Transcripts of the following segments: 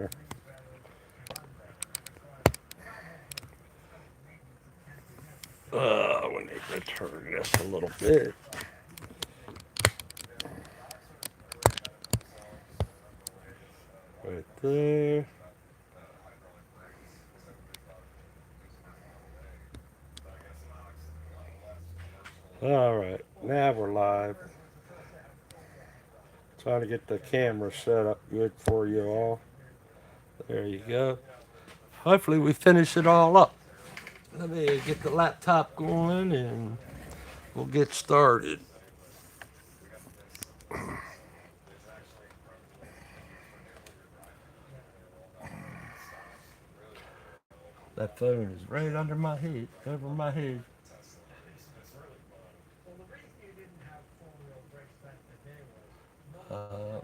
We need to turn this a little bit. Right there. All right, now we're live. Trying to get the camera set up good for you all. There you go. Hopefully we finish it all up. Let me get the laptop going and we'll get started. That phone is right under my head, over my head. Um,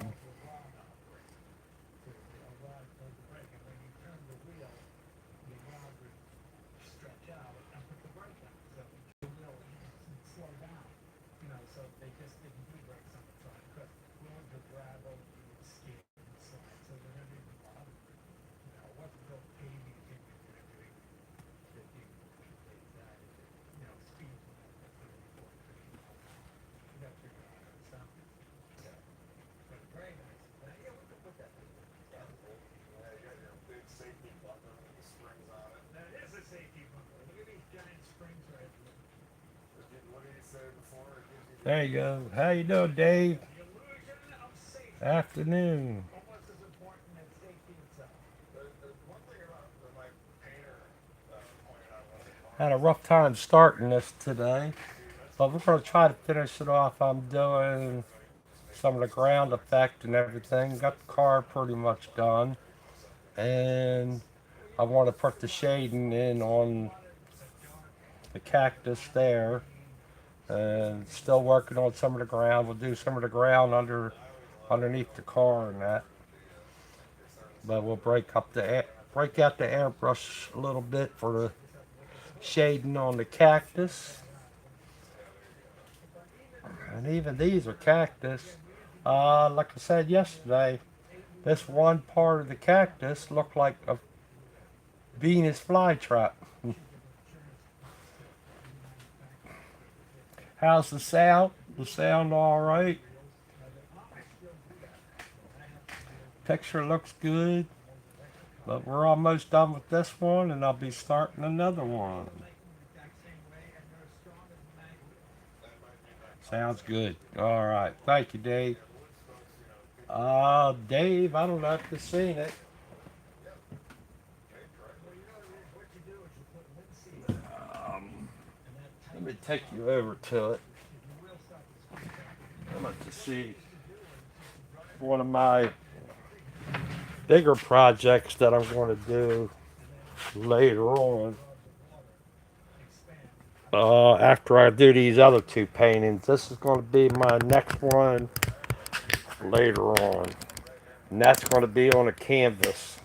there you go. How you doing, Dave? Afternoon. Had a rough time starting this today, but we're going to try to finish it off. I'm doing some of the ground effect and everything. Got the car pretty much done, and I want to put the shading in on the cactus there, and still working on some of the ground. We'll do some of the ground underneath the car and that, but we'll break out the airbrush a little bit for the shading on the cactus. And even these are cactus. Like I said yesterday, this one part of the cactus looked like a Venus flytrap. How's the sound? The sound all right? Picture looks good, but we're almost done with this one, and I'll be starting another one. Sounds good. All right. Thank you, Dave. Dave, I don't know if you've seen it. Um, Let me take you over to it. I'd like to see one of my bigger projects that I'm going to do later on. After I do these other two paintings, this is going to be my next one later on, and that's going to be on a canvas.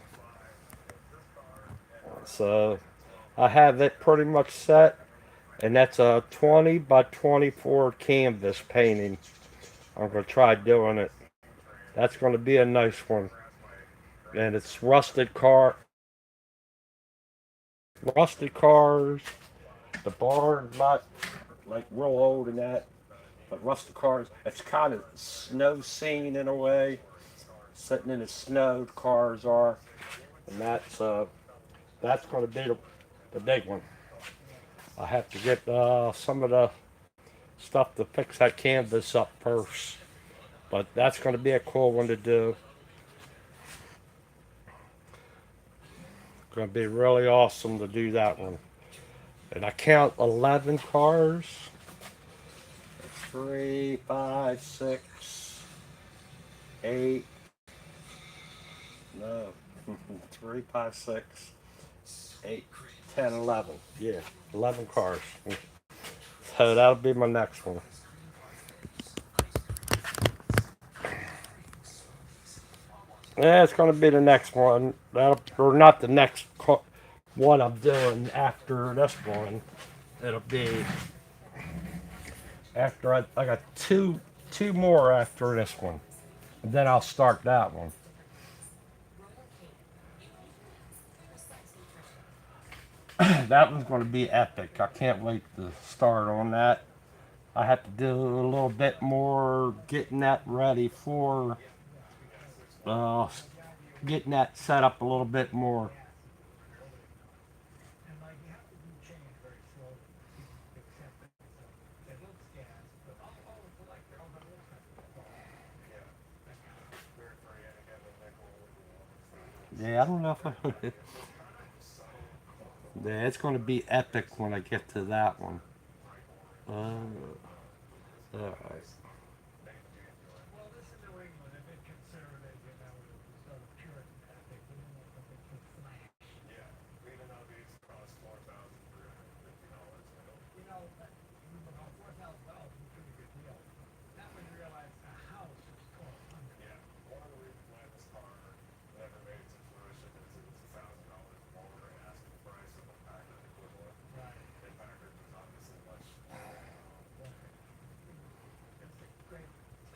So I have it pretty much set, and that's a 20 by 24 canvas painting. I'm going to try doing it. That's going to be a nice one, and it's rusted cars. The barn's not like real old and that, but rusted cars. It's kind of snow scene in a way, sitting in the snow. The cars are, and that's going to be the big one. I have to get some of the stuff to fix that canvas up first, but that's going to be a cool one to do. Going to be really awesome to do that one. And I count 11 cars. 3, 5, 6, 8. No. 3, 5, 6, 8, 10, 11. Yeah, 11 cars. So that'll be my next one. Yeah, it's going to be the next one. Or not the next one I'm doing after this one. It'll be after I got two more after this one. And then I'll start that one. That one's going to be epic. I can't wait to start on that. I have to do a little bit more getting that ready for uh, getting that set up a little bit more. Yeah, I don't know if I. Yeah, it's going to be epic when I get to that one. Alright.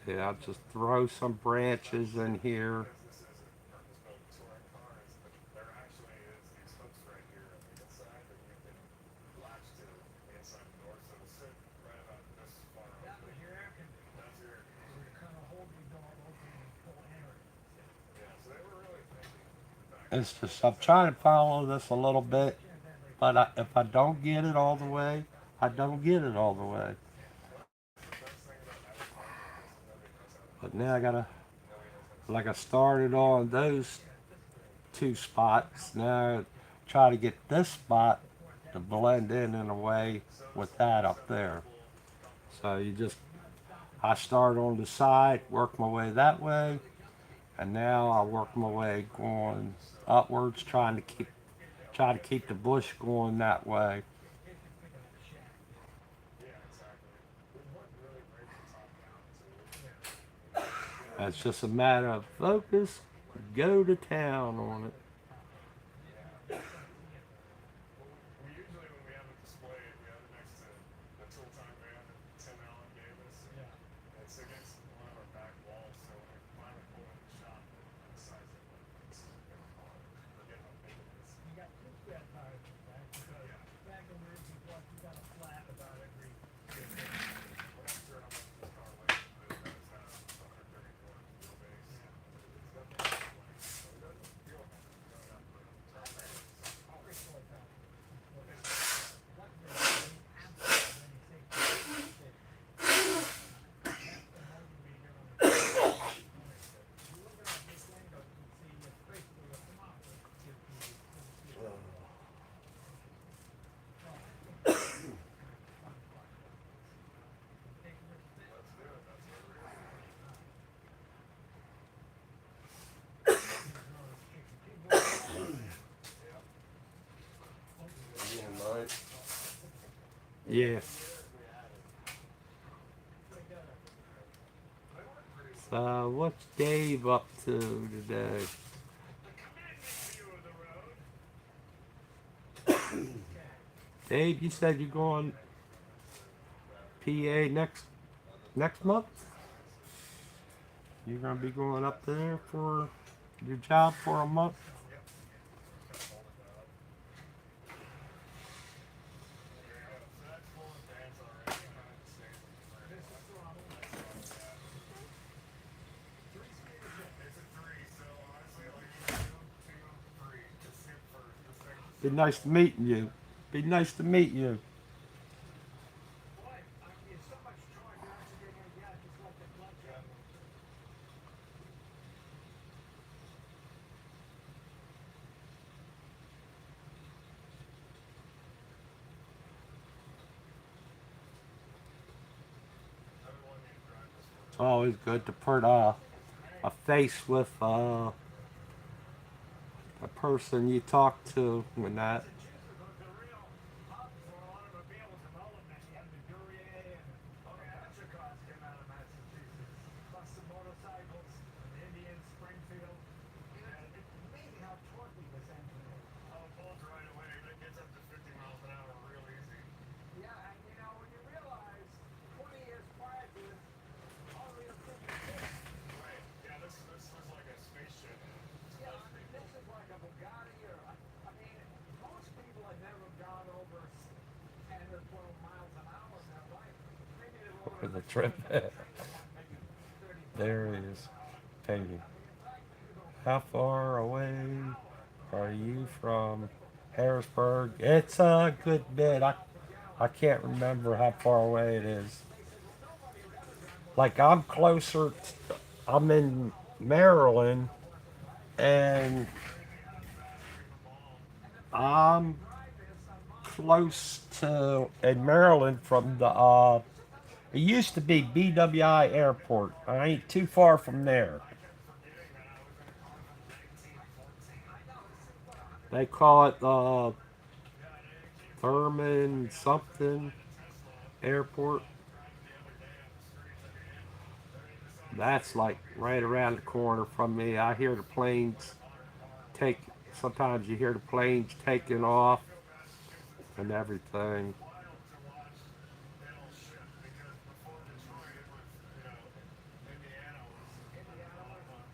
Yeah, I'll just throw some branches in here. It's just I'm trying to follow this a little bit, but if I don't get it all the way, I don't get it all the way. But now I gotta, like I started on those two spots. Now try to get this spot to blend in a way with that up there. So you just, I start on the side, work my way that way, and now I work my way going upwards, try to keep the bush going that way. It's just a matter of focus, go to town on it. Yeah. So what's Dave up to today? Dave, you said you're going PA next month. You're gonna be going up there for your job for a month. Be nice to meeting you. Be nice to meet you. It's always good to put a face with a person you talk to when that. For the trip. There he is. Painting. How far away are you from Harrisburg? It's a good bit. I can't remember how far away it is. Like I'm closer. I'm in Maryland, and I'm close to in Maryland from the. It used to be BWI Airport. I ain't too far from there. They call it the Thurman something Airport. That's like right around the corner from me. I hear the planes take. Sometimes you hear the planes taking off and everything.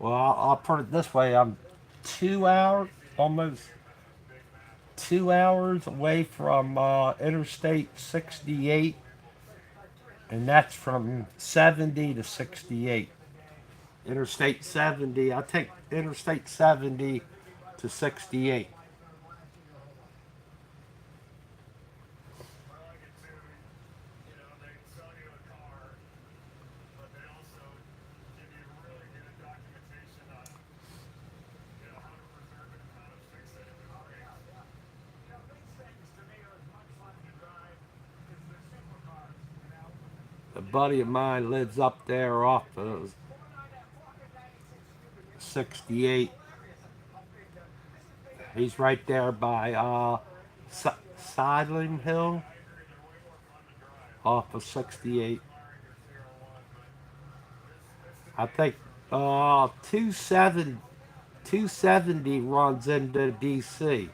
Well, I'll put it this way: I'm 2 hours, almost 2 hours away from Interstate 68, and that's from 70 to 68. Interstate 70. I take Interstate 70 to 68. A buddy of mine lives up there off of 68. He's right there by Sidling Hill off of 68. I think 270 runs into DC.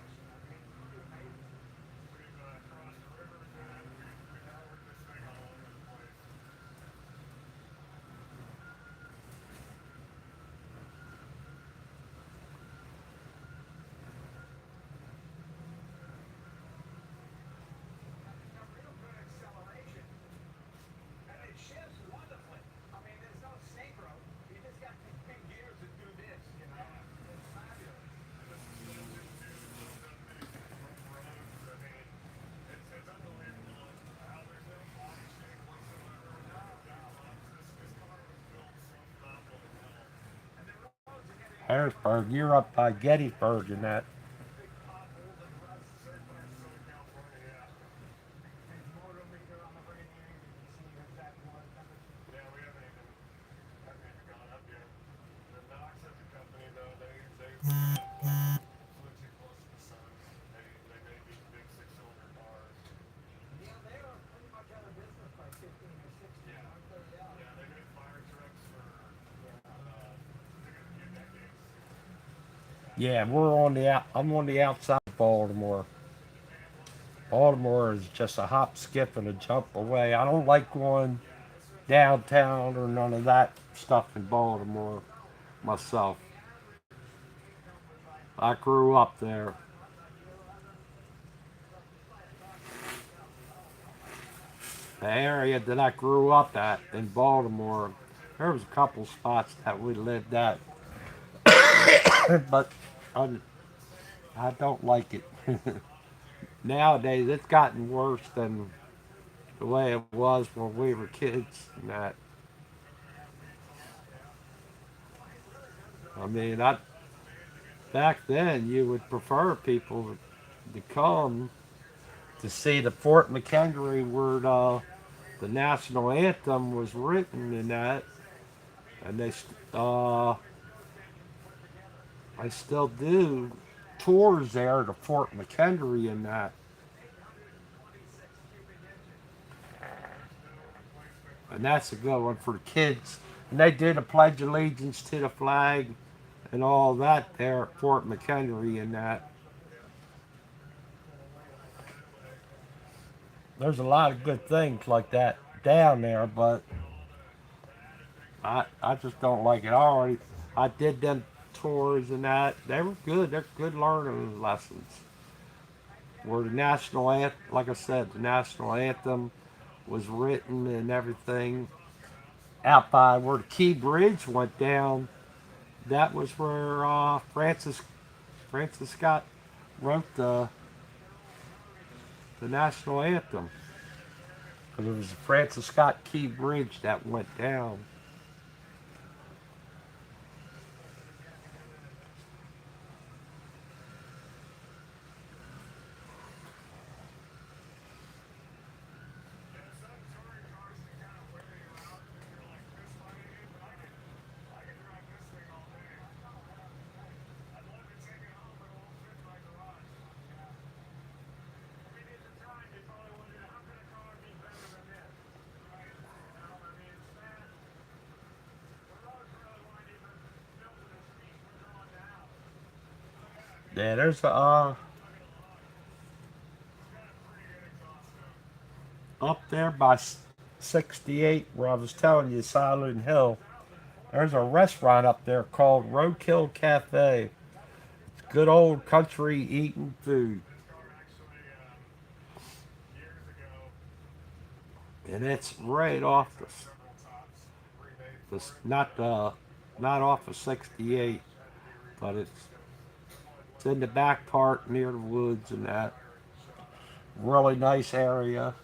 Harrisburg, you're up by Gettysburg and that. Yeah, we're on the out. I'm on the outside of Baltimore. Baltimore is just a hop, skip, and a jump away. I don't like going downtown or none of that stuff in Baltimore myself. I grew up there. The area that I grew up at in Baltimore, there was a couple spots that we lived at, but I, I don't like it. Nowadays, it's gotten worse than the way it was when we were kids. And that, I mean, back then you would prefer people to come to see the Fort McHenry where the national anthem was written in that, and I still do tours there to Fort McHenry and that, and that's a good one for the kids. And they did a pledge allegiance to the flag and all that there at Fort McHenry and that. There's a lot of good things like that down there, but I just don't like it. I did them tours and that. They were good. They're good learning lessons. where the national anthem, like I said, the national anthem was written and everything. Out by where the Key Bridge went down, that was where Francis Scott wrote the national anthem. Because it was the Francis Scott Key Bridge that went down. Yeah, there's a up there by 68 where I was telling you, Silent Hill. There's a restaurant up there called Roadkill Cafe. It's good old country eating food, and it's right off the not off of 68, but it's in the back part near the woods and that really nice area.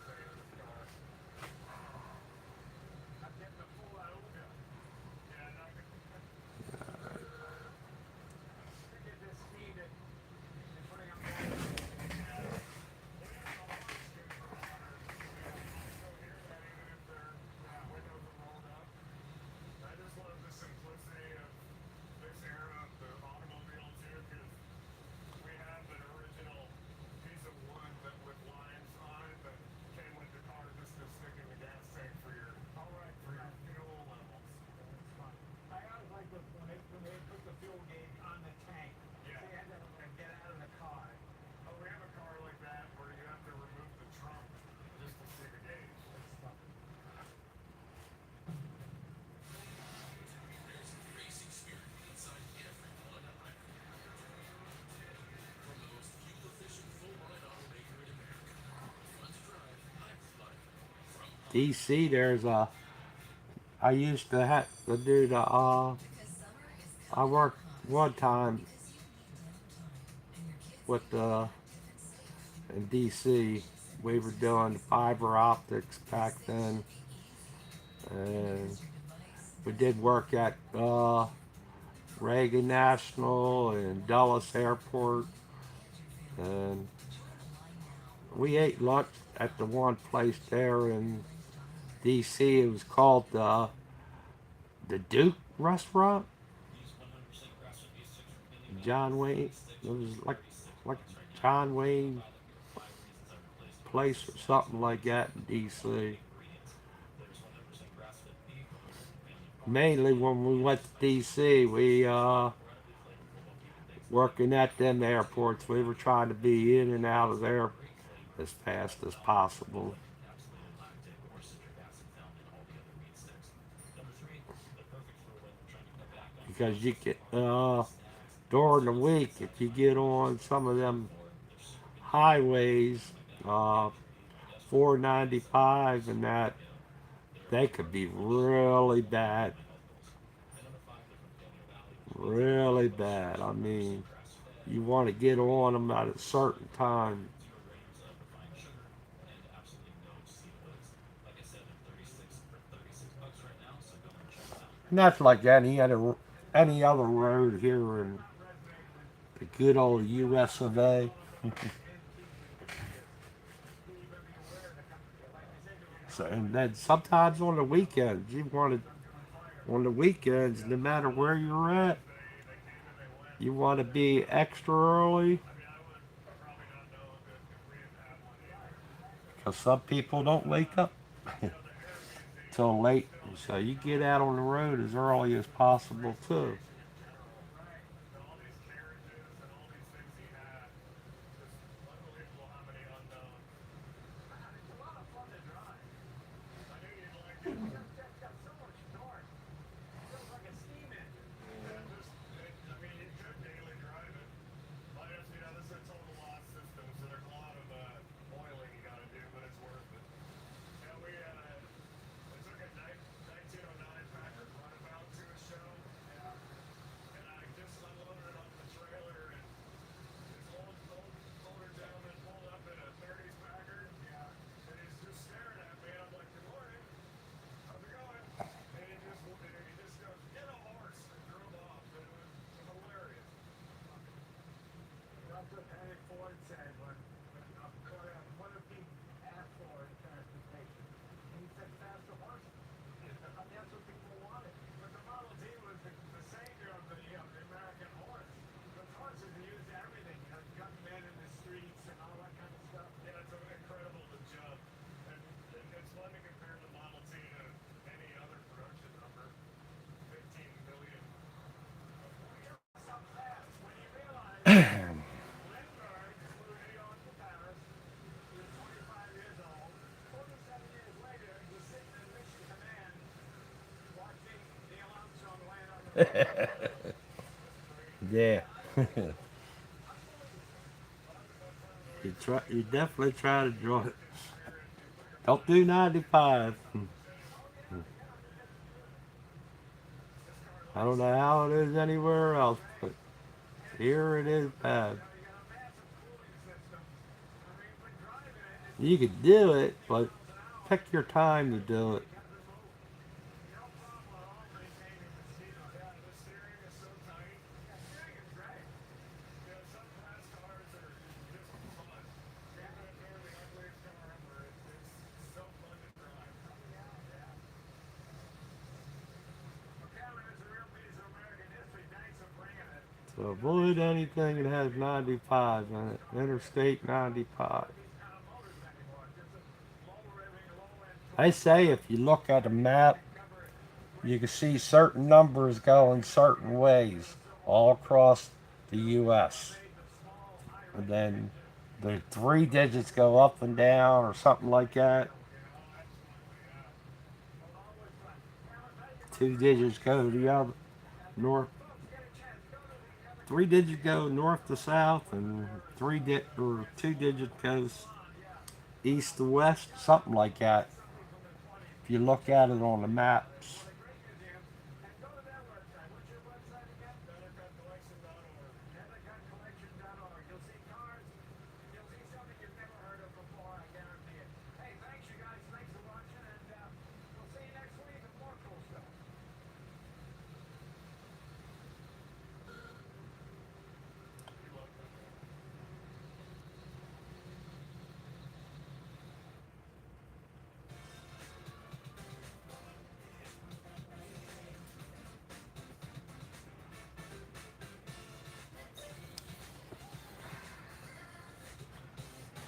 DC, there's a. I used to have to do the. I worked one time with the in DC. We were doing fiber optics back then, and we did work at Reagan National and Dulles Airport, and we ate lunch at the one place there in DC. It was called the Duke Restaurant. John Wayne. It was like John Wayne place or something like that in DC. Mainly when we went to DC, we working at them airports. We were trying to be in and out of there as fast as possible. Because you get during the week, if you get on some of them highways, uh, 495 and that, they could be really bad, really bad. I mean, you want to get on them at a certain time. And that's like any other road here in the good old U.S. of A. So, and then sometimes on the weekends, on the weekends, no matter where you're at, you want to be extra early because some people don't wake up till late. So you get out on the road as early as possible too. Yeah. You definitely try to draw it. Don't do 95. I don't know how it is anywhere else, but here it is bad. You could do it, but pick your time to do it. So avoid anything that has 95 in it. Interstate 95. I say if you look at a map, you can see certain numbers going certain ways all across the U.S. And then the three digits go up and down or something like that. Two digits go the other north. Three digits go north to south, and or two digits goes east to west, something like that. If you look at it on the maps.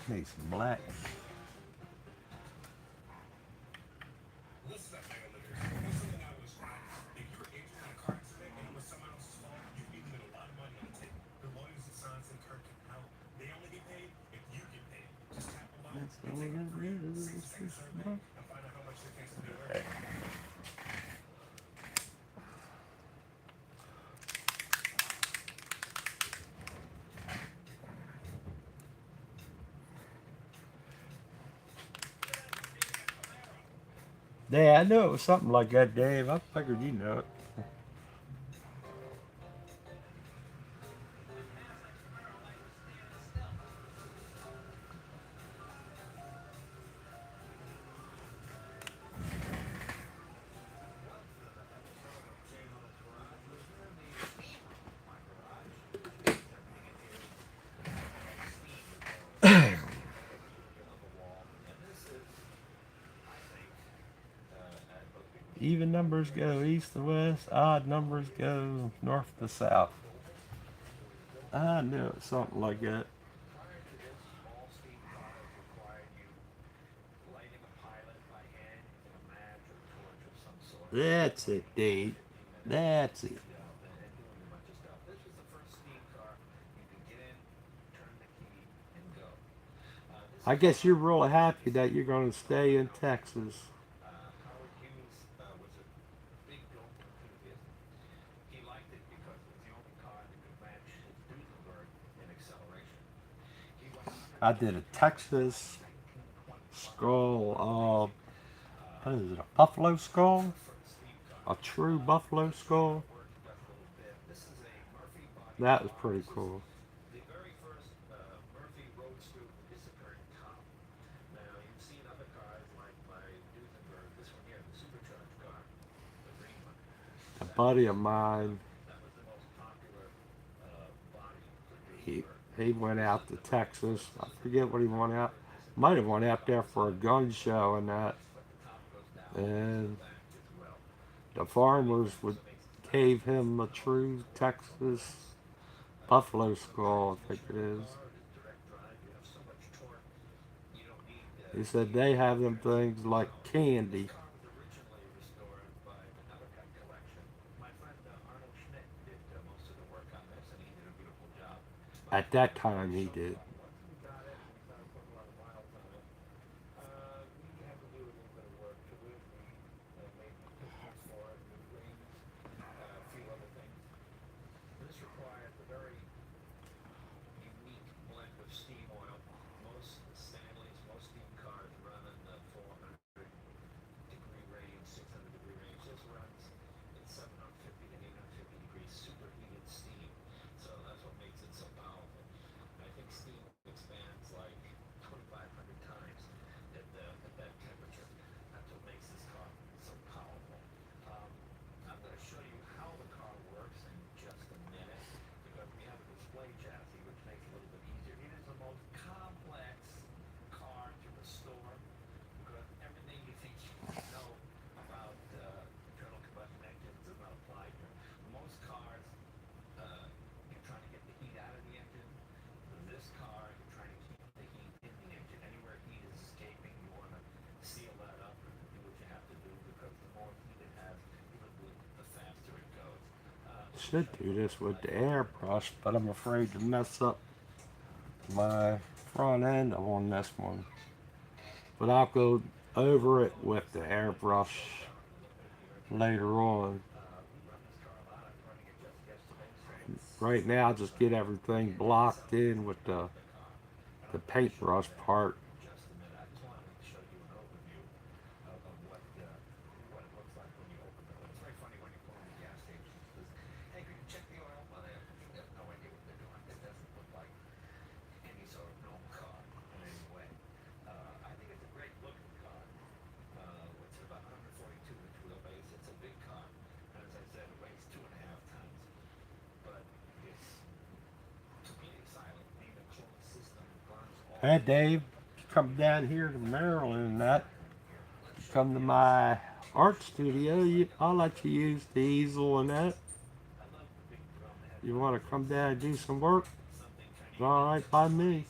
Need some black. Yeah, I knew it was something like that, Dave. I figured you know it. Even numbers go east to west, odd numbers go north to south. I knew it was something like that. That's it, Dave. That's it. I guess you're really happy that you're going to stay in Texas. I did a Texas skull. What is it? A buffalo skull? A true buffalo skull? That was pretty cool. A buddy of mine, he he went out to Texas. I forget what he went out. Might have went out there for a gun show and that. And the farmers would gave him a true Texas buffalo skull, I think it is. He said they have them things like candy. At that time, he did. should do this with the airbrush, but I'm afraid to mess up my front end on this one. But I'll go over it with the airbrush later on. Right now, just get everything blocked in with the paintbrush part. Hey Dave, you come down here to Maryland and that, come to my art studio, I'll let you use the easel and that. You want to come down and do some work? It's alright by me.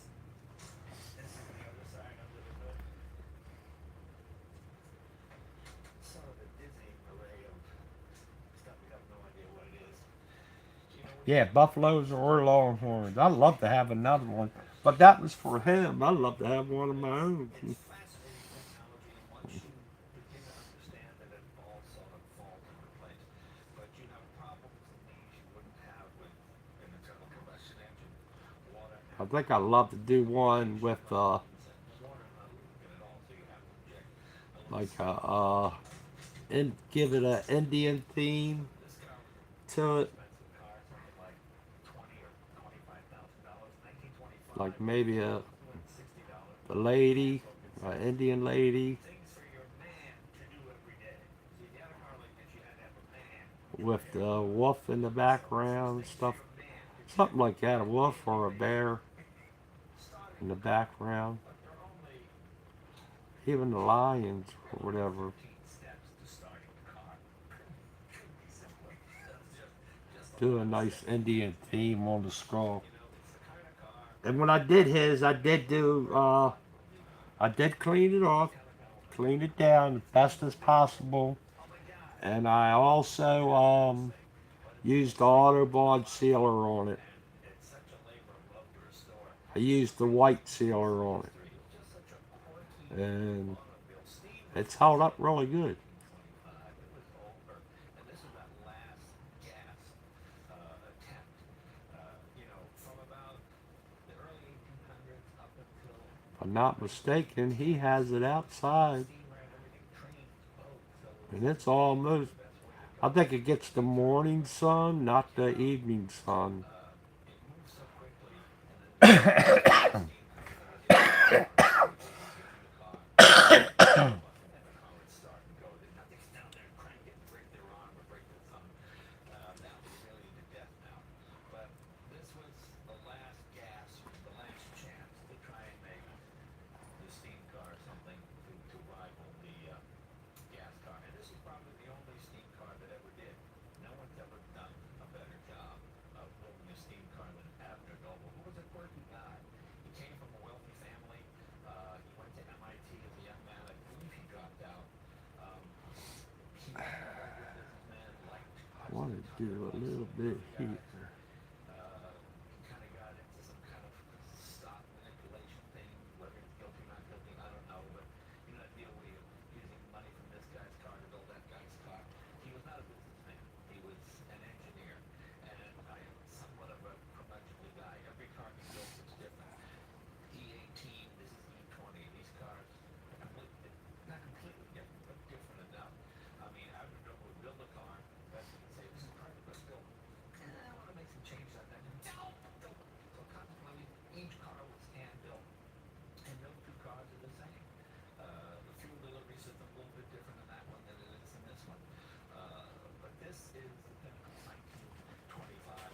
Yeah, buffaloes or longhorns. I'd love to have another one, but that was for him. I'd love to have one of my own. I think I'd love to do one with like and give it an Indian theme to it. Like maybe a lady, an Indian lady with the wolf in the background, stuff, something like that. A wolf or a bear in the background, even the lions or whatever. Do a nice Indian theme on the skull. And when I did his, I did clean it off, clean it down as best as possible, and I also used the Autobahn sealer on it. I used the white sealer on it, and it's held up really good. If I'm not mistaken, he has it outside, and it's almost. I think it gets the morning sun, not the evening sun. I want to do a little bit here.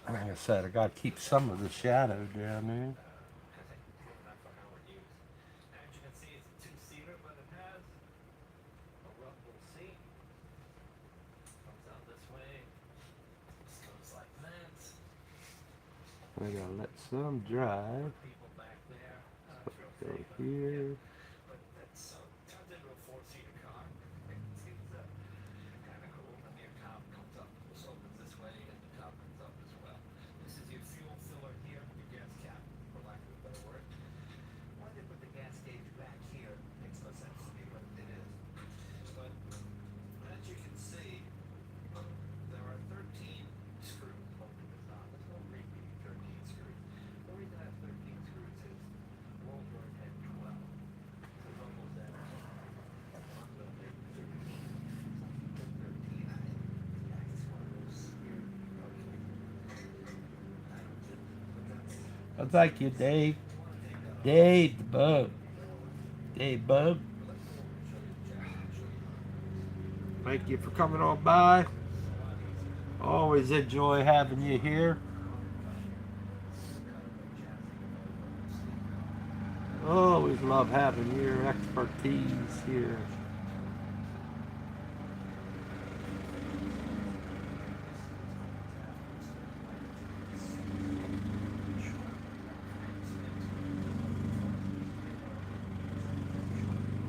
Like I said, I got to keep some of the shadow down there. I gotta let some dry. Go here. Thank you, Dave. Dave the Bug. Dave Bug. Thank you for coming on by. Always enjoy having you here. Always love having your expertise here.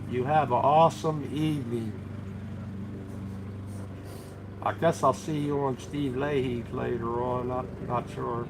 You have an awesome evening. I guess I'll see you on Steve Leahy's later on. Not sure.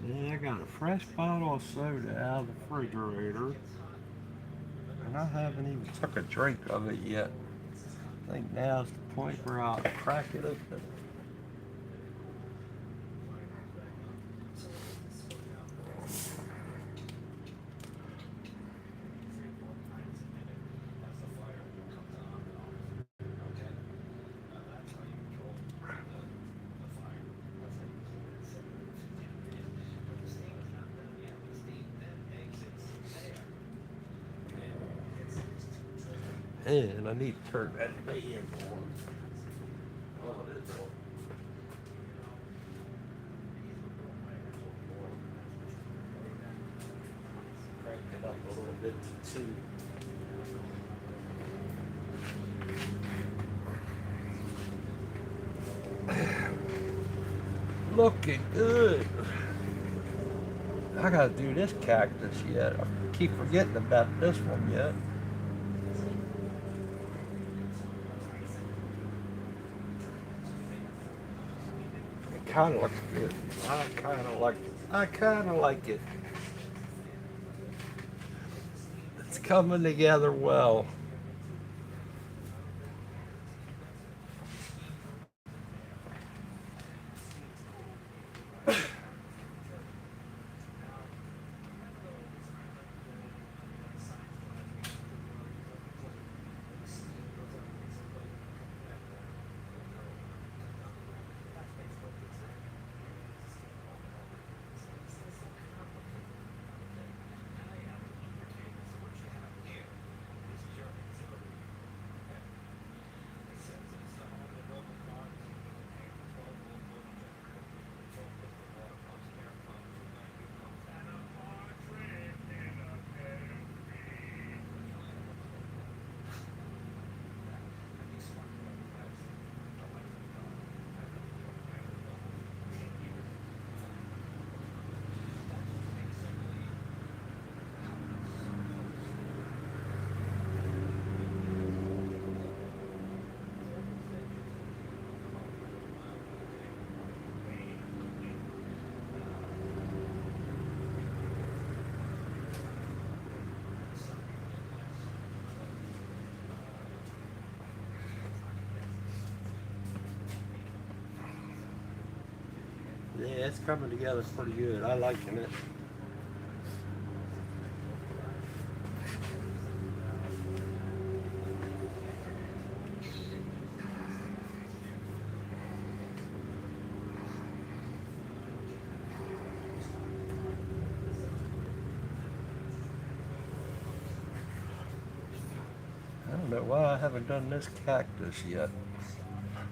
Yeah, I got a fresh bottle of soda out of the refrigerator, and I haven't even took a drink of it yet. I think now's the point where I'll crack it open. And I need to turn that fan on. Oh, it is on. Crank it up a little bit to 2. Looking good. I gotta do this cactus yet. I keep forgetting about this one yet. kind of looks good. I kind of like it. I kind of like it. It's coming together well. Yeah, it's coming together pretty good. I liking it. I don't know why I haven't done this cactus yet.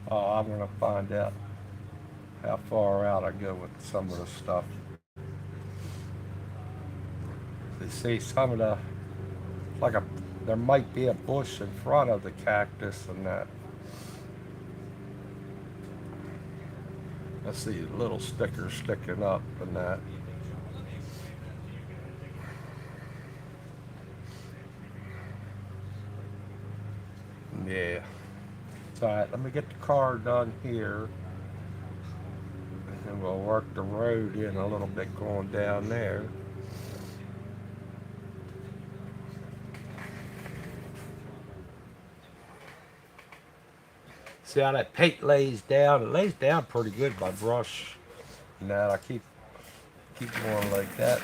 Oh, I'm gonna find out how far out I go with some of the stuff. You see, some of the like a there might be a bush in front of the cactus and that. I see little stickers sticking up and that. Yeah. It's alright. Let me get the car done here, and then we'll work the road in a little bit going down there. See how that paint lays down? It lays down pretty good by brush. And that I keep going like that,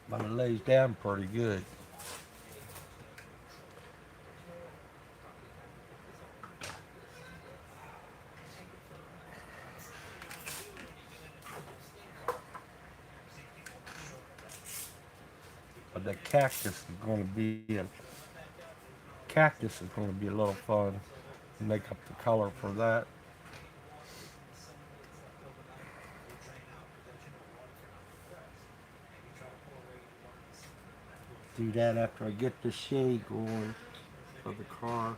but it lays down pretty good. But the cactus is going to be a little fun. Make up the color for that. Do that after I get the shade going for the car.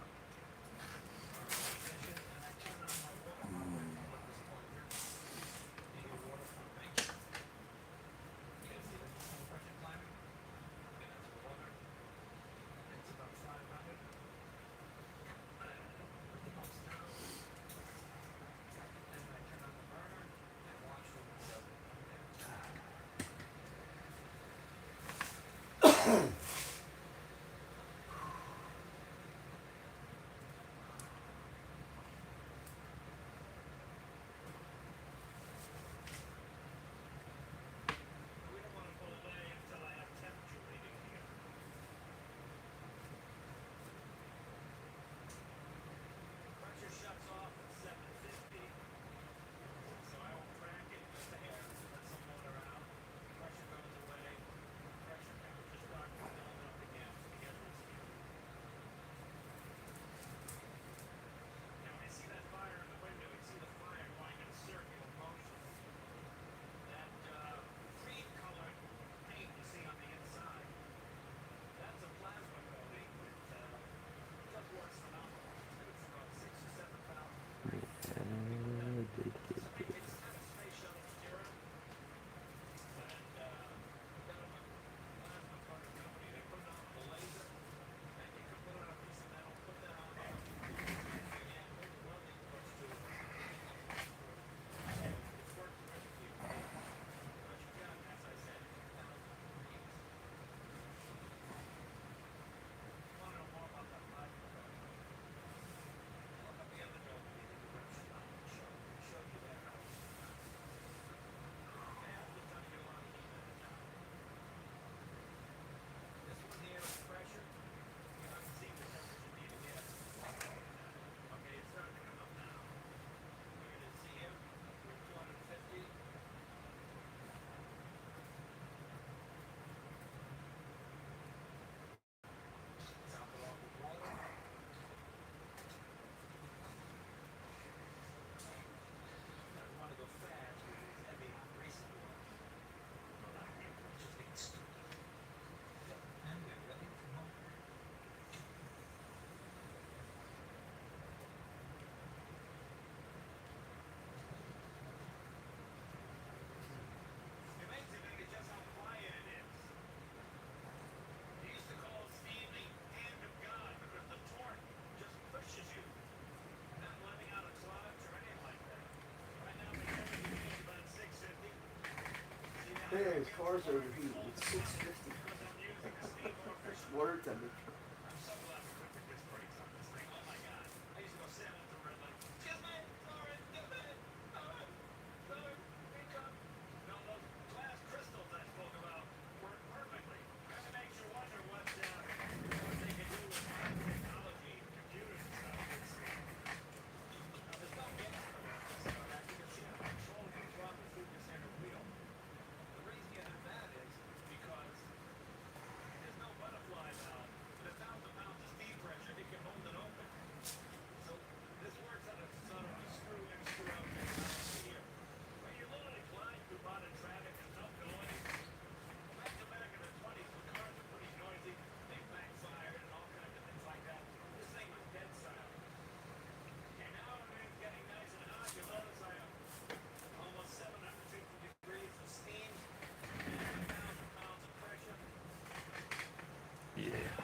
Yeah, his car's overheating. It's 650. Water temperature. Yeah.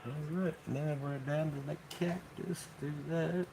All right, now we're down to the cactus. Do that.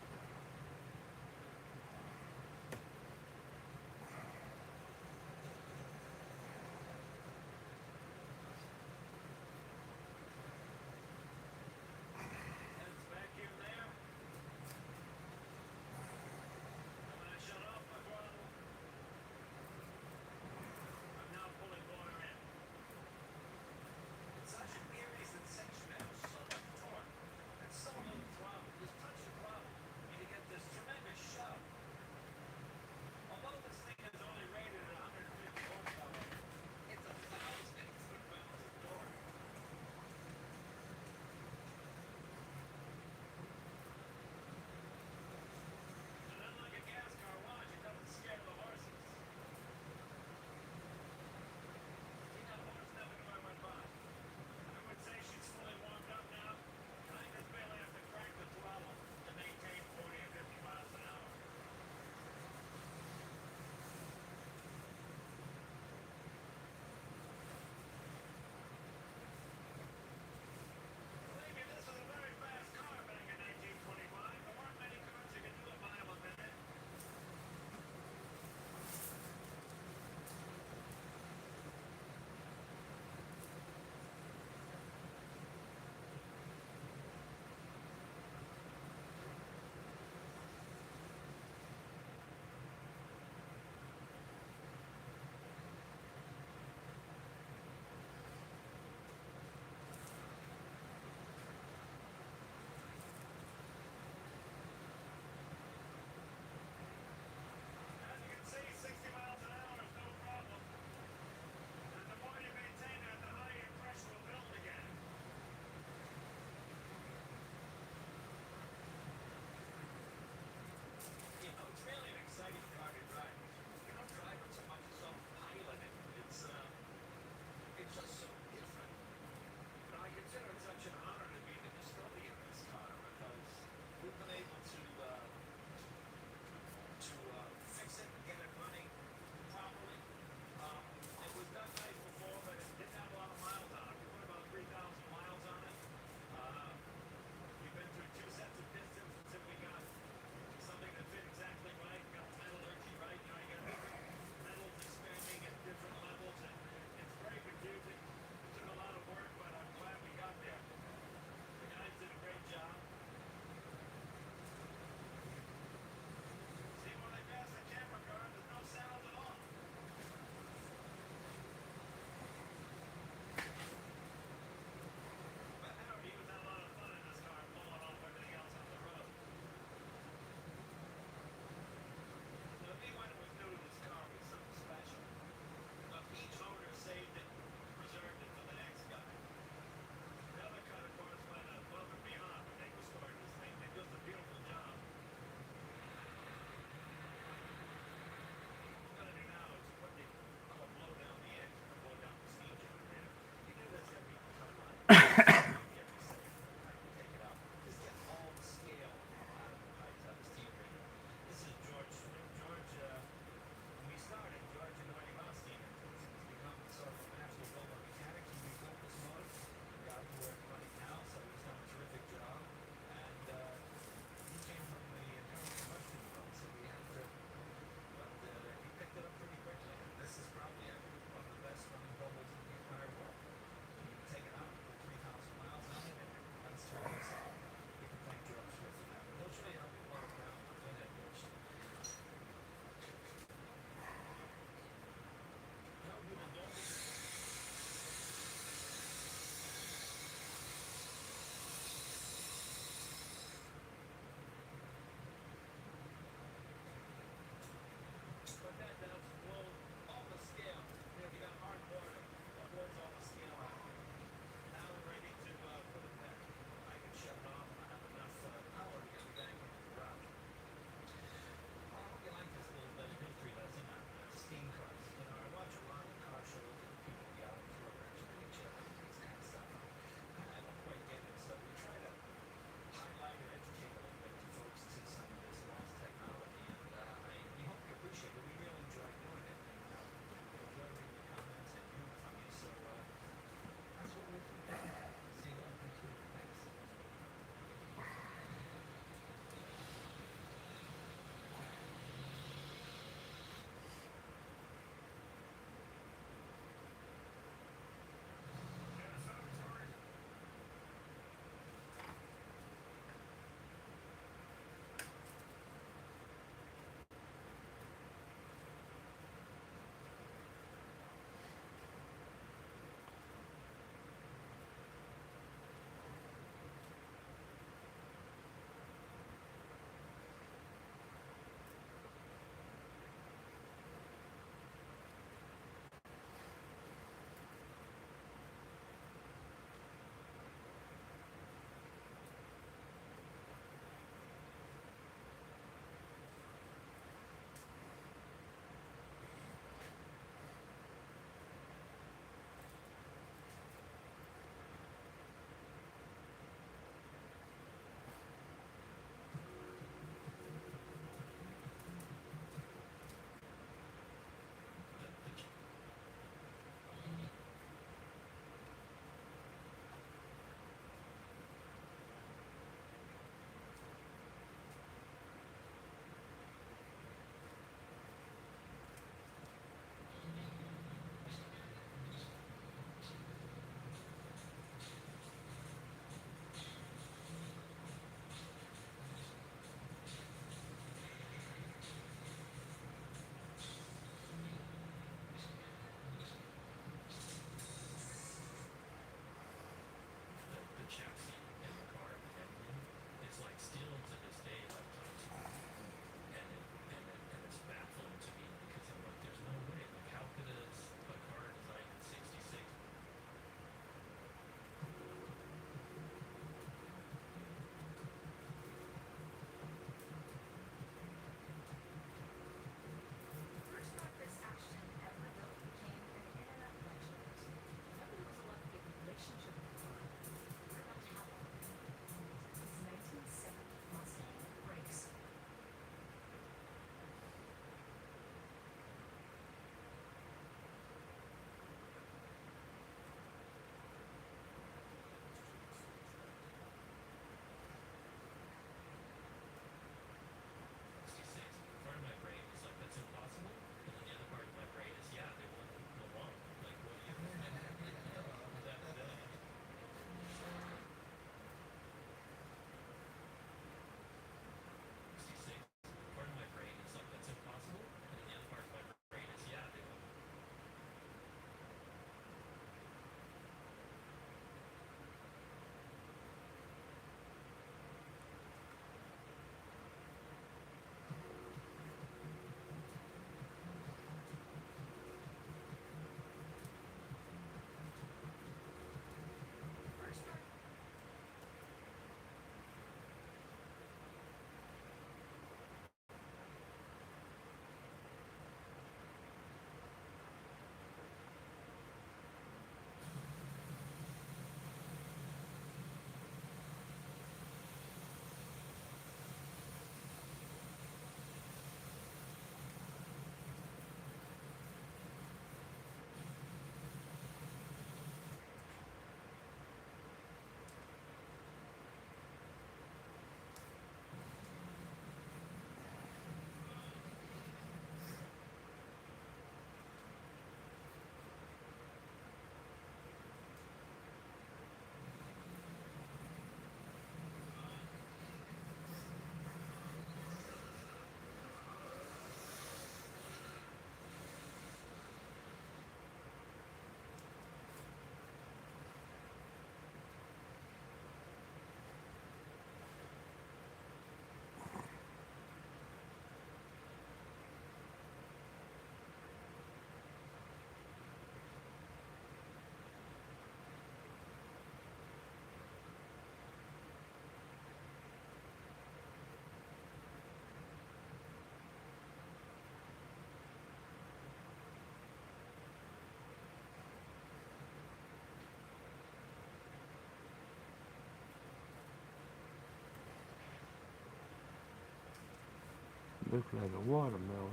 Looks like a watermelon.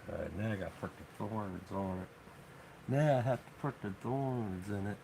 Alright, now I gotta put the thorns on it. Now I have to put the thorns in it.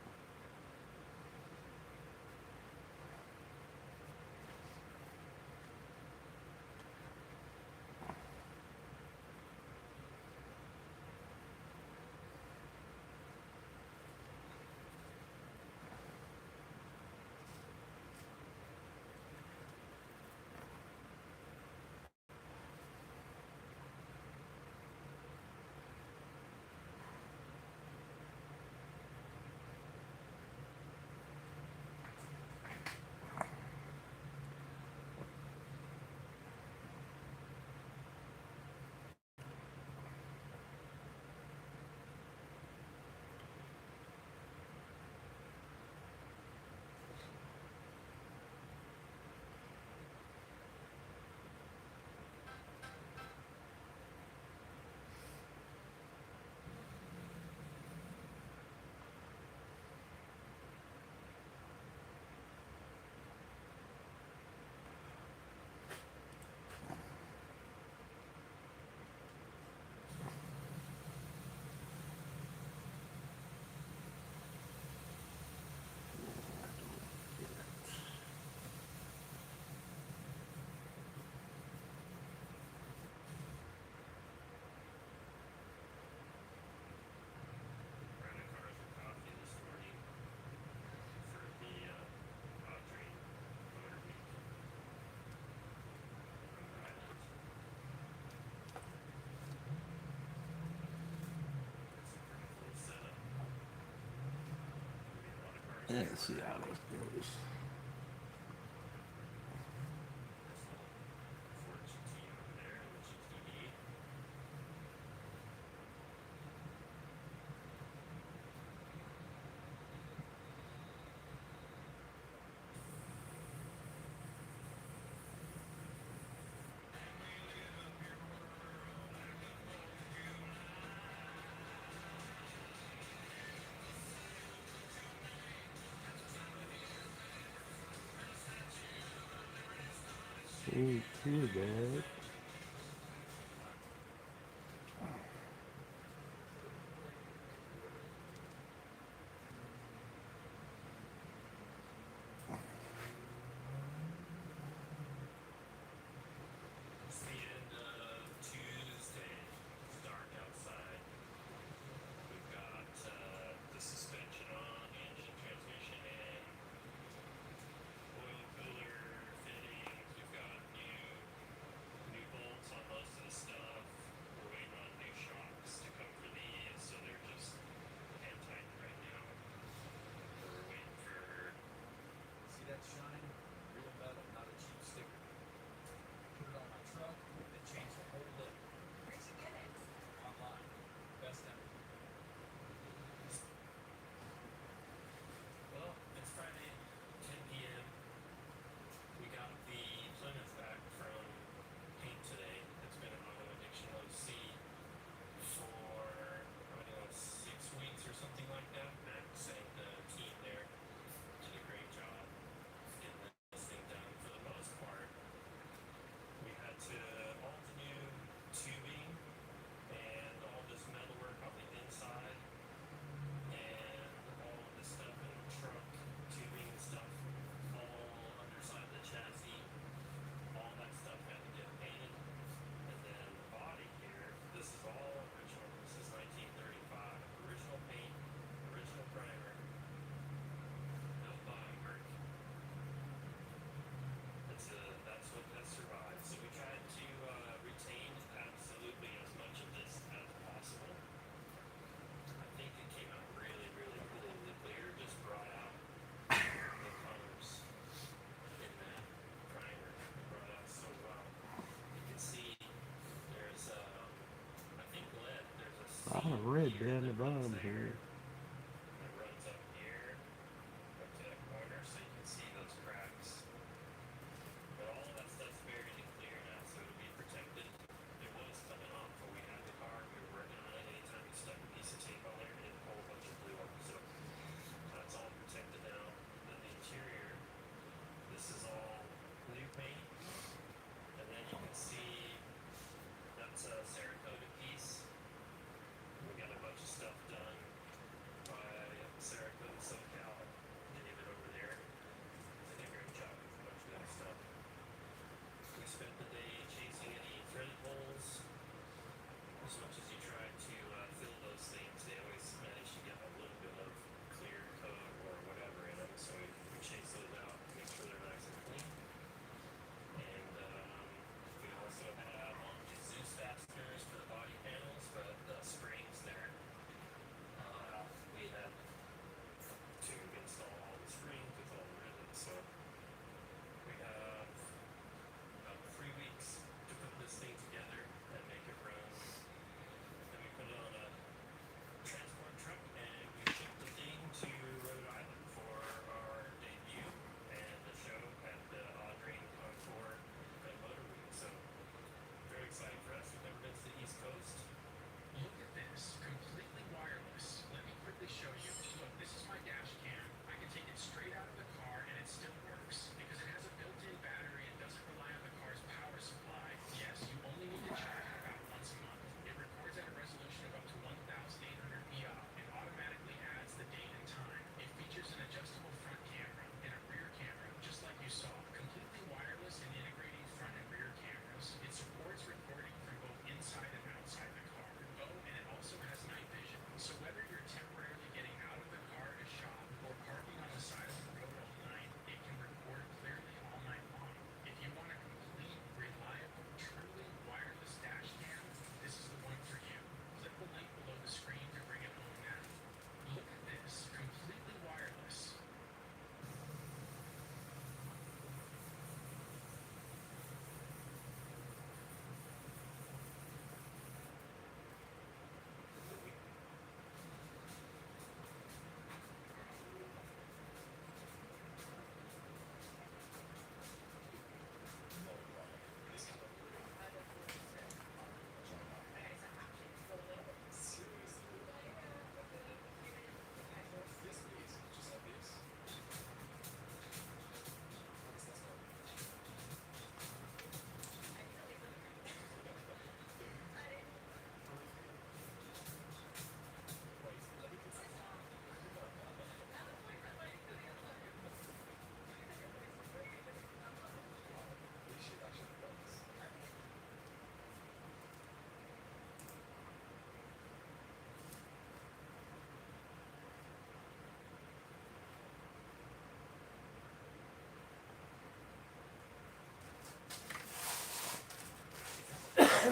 Let's see how this goes. Ain't too bad. See that shine? Real metal, not a cheap sticker. Put it on my truck, and change the whole look. Where'd you get it? Online. Best ever. Well, it's Friday, 10 p.m. We got the Plymouth back from paint today. It's been an auto addiction OC for, I don't know, 6 weeks or something like that. Max and the team there did a great job getting this thing done. For the most part, we had to all the new tubing and all this metal work on the inside and all of this stuff in the trunk, tubing and stuff, all underside the chassis, all that stuff had to get painted. And then the body here, this is all original. This is 1935. Original paint, original primer, no body work. That's what has survived. So we tried to retain absolutely as much of this as possible. I think it came out really, really, really the clear. Just brought out the colors in that primer. It brought out so well. You can see there's I think lead. There's a A lot seam of red here down the that runs bottom there. here. It runs up here, up to that corner, so you can see those cracks. But all of that stuff's buried and clear now, so it'll be protected. It was coming off when we had the car. We were working on it. Anytime you stuck a piece of tape on there, it a whole bunch of blew up. So that's all protected now. Then the interior, this is all new paint. And then I'll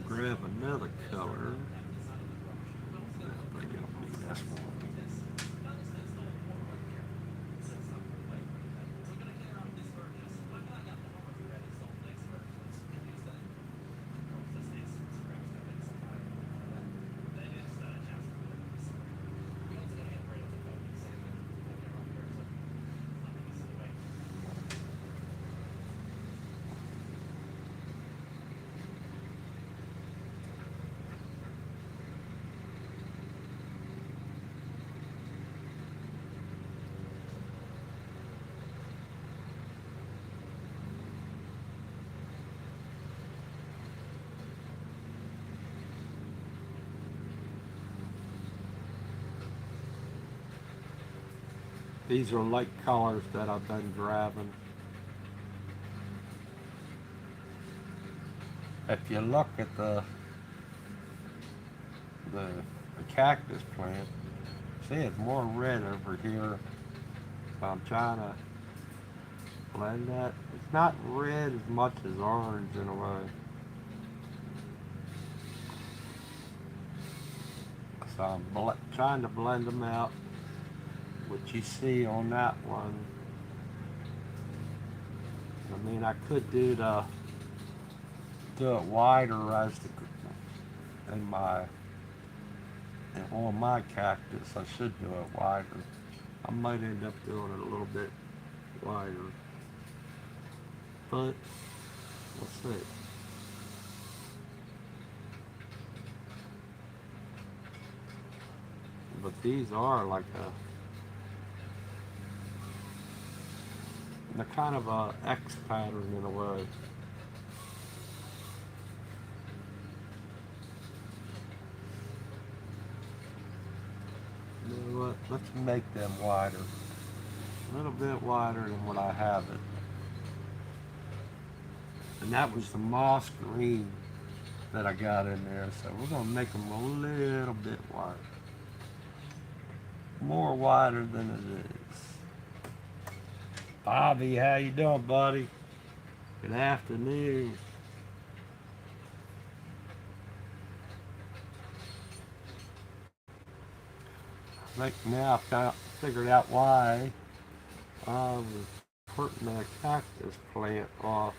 grab another color. I think it'll be this one. These are light colors that I've been grabbing. If you look at the cactus plant, see it's more red over here. So I'm trying to blend that. It's not red as much as orange in a way. So I'm trying to blend them out. What you see on that one, I mean, I could do it wider as in my and on my cactus. I should do it wider. I might end up doing it a little bit wider, but we'll see. But these are like they're kind of a X pattern in a way. You know what? Let's make them wider. A little bit wider than what I have it. And that was the moss green that I got in there. So we're going to make them a little bit wider. More wider than it is. Bobby, how you doing, buddy? Good afternoon. I think now I've figured out why I was putting that cactus plant off.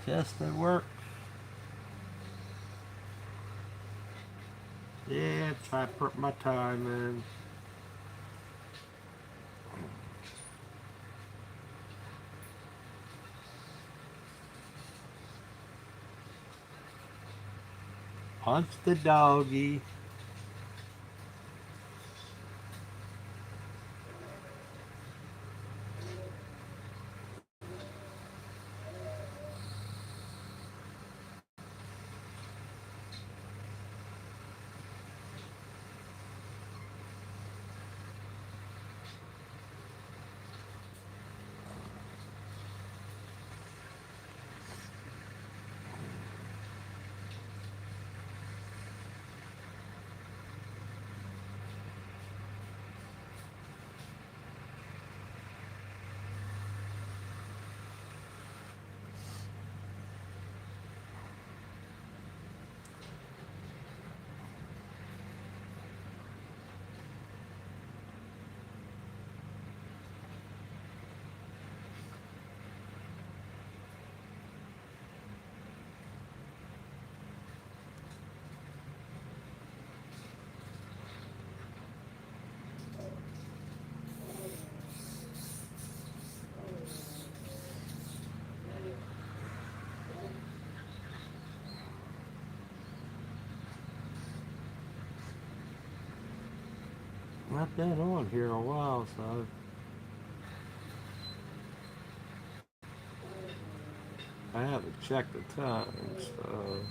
Yes, they work. Yeah, try to put my time in. Punch the doggy. Not been on here a while, so I haven't checked the time. So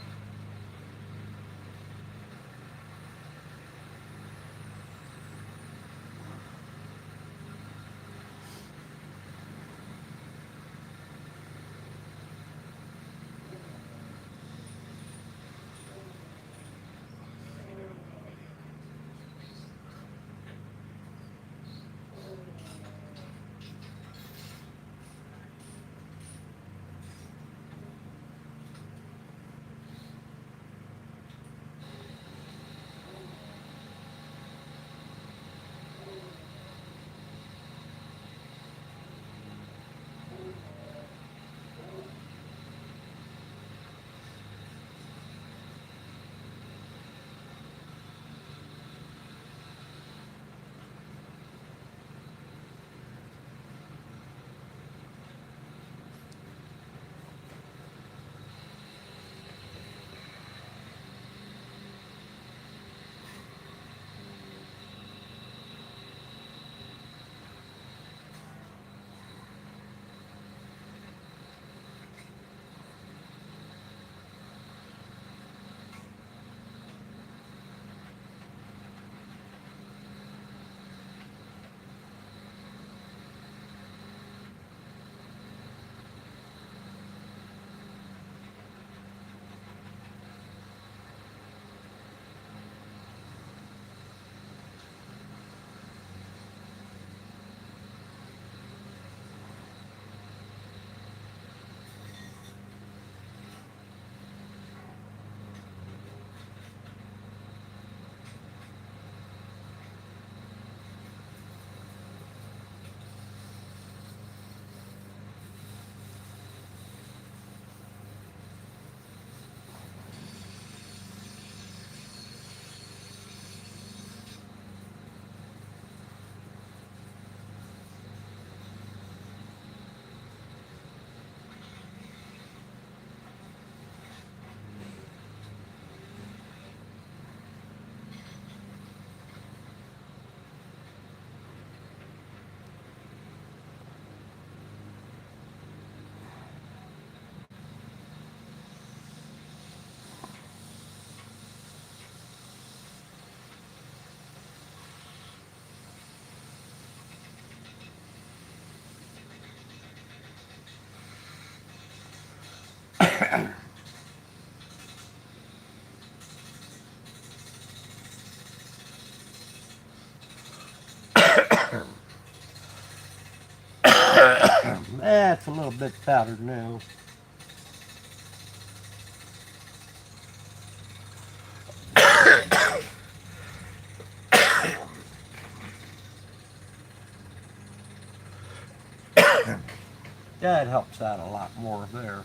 that's a little bit powdered now. That helps out a lot more there.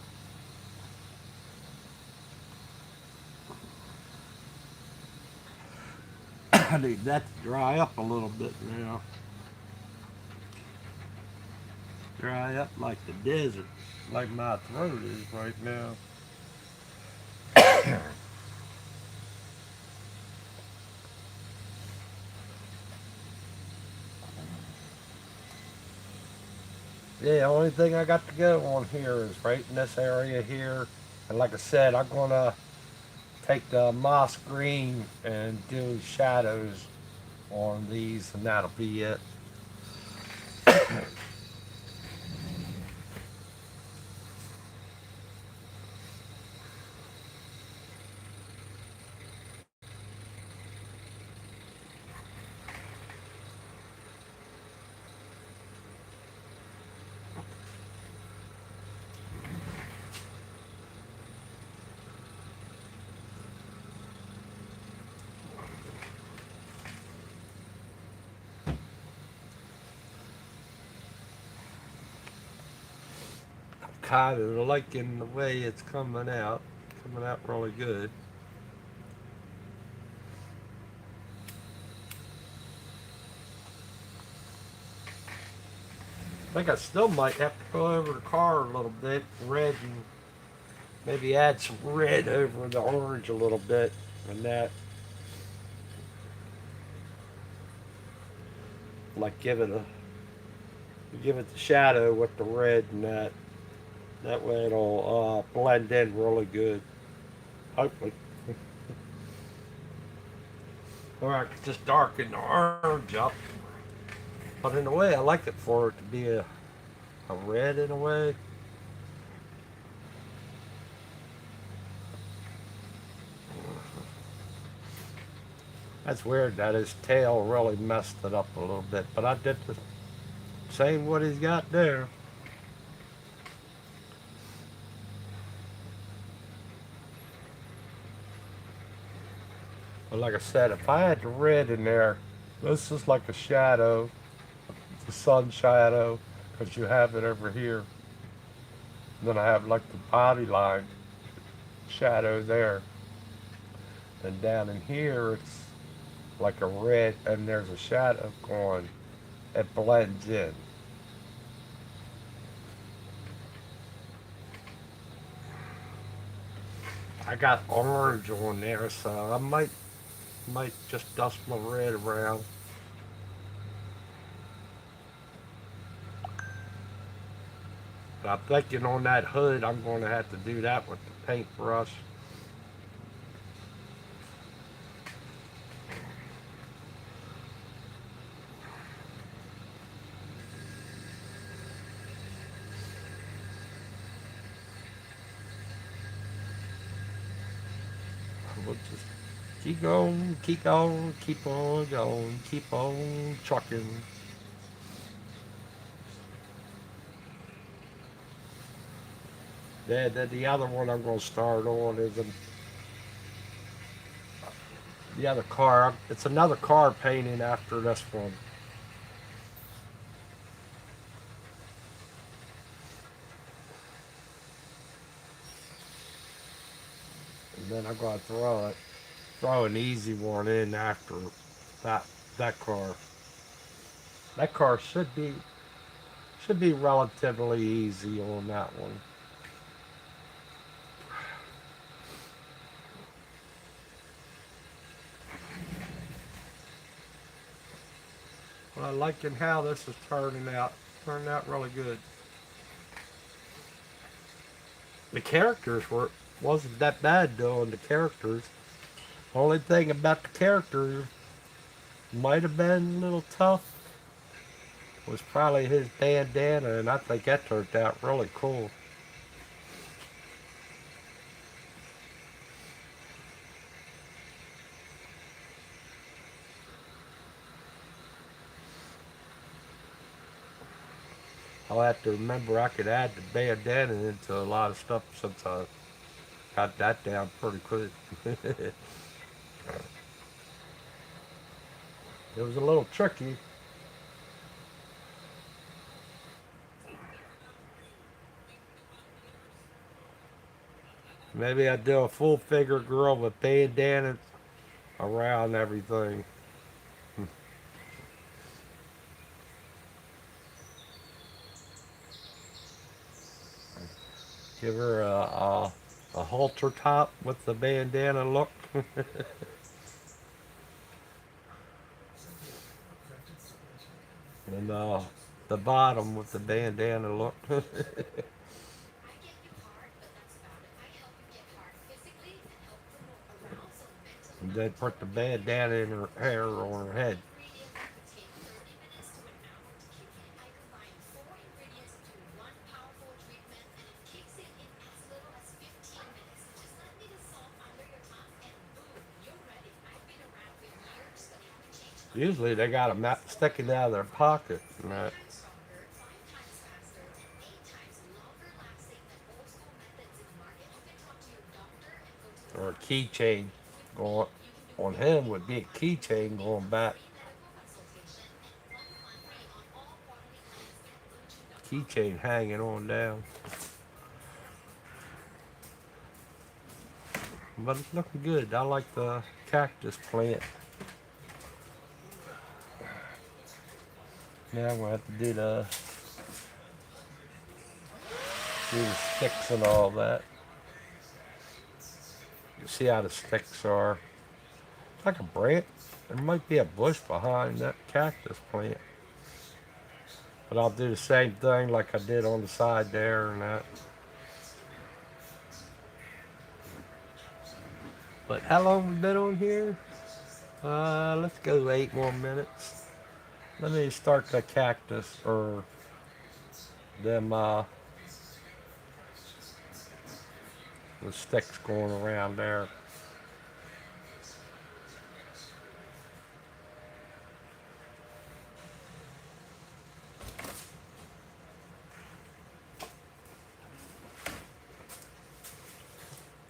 I need that to dry up a little bit now. Dry up like the desert, like my throat is right now. Yeah, the only thing I got to go on here is right in this area here. And like I said, I'm gonna take the moss green and do shadows on these, and that'll be it. Kind of liking the way it's coming out really good. I think I still might have to go over the car a little bit, red, and maybe add some red over the orange a little bit, and that, like give it the shadow with the red and that. That way it'll blend in really good. Hopefully. Or I could just darken the orange up. But in a way, I like it for it to be a red in a way. That's weird that his tail really messed it up a little bit. But I did the same what he's got there. But like I said, if I had the red in there, this is like a shadow, the sun shadow, because you have it over here. And then I have like the body line shadow there. And down in here, it's like a red, and there's a shadow going. It blends in. I got orange on there, so I might just dust my red around. But I'm thinking on that hood, I'm going to have to do that with the paintbrush. We'll just keep going, keep on, keep on going, keep on trucking. Then the other one I'm going to start on is the other car. It's another car painting after this one. And then I'm going to throw an easy one in after that that car. That car should be relatively easy on that one. But I liking how this is turning out really good. The characters wasn't that bad though. The characters, only thing about the characters might have been a little tough was probably his bandana, and I think that turned out really cool. I'll have to remember I could add the bandana into a lot of stuff since I got that down pretty quick. It was a little tricky. Maybe I'd do a full figure girl with bandanas around everything. Give her a halter top with the bandana look. And the bottom with the bandana look. And then put the bandana in her hair on her head. Usually they got them sticking out of their pocket and that. Or a keychain going on him would be a keychain going back. Keychain hanging on down. But it's looking good. I like the cactus plant. Now I'm gonna have to do the sticks and all that. You see how the sticks are. It's like a branch. There might be a bush behind that cactus plant. But I'll do the same thing like I did on the side there and that. But how long we been on here? Let's go 8 more minutes. Let me start the cactus or them the sticks going around there.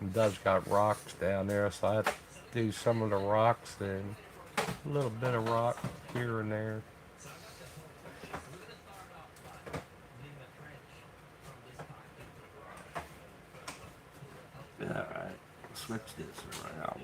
It does got rocks down there, so I have to do some of the rocks then. A little bit of rock here and there. Alright, switch this around.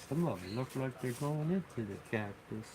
Some of them look like they're going into the cactus.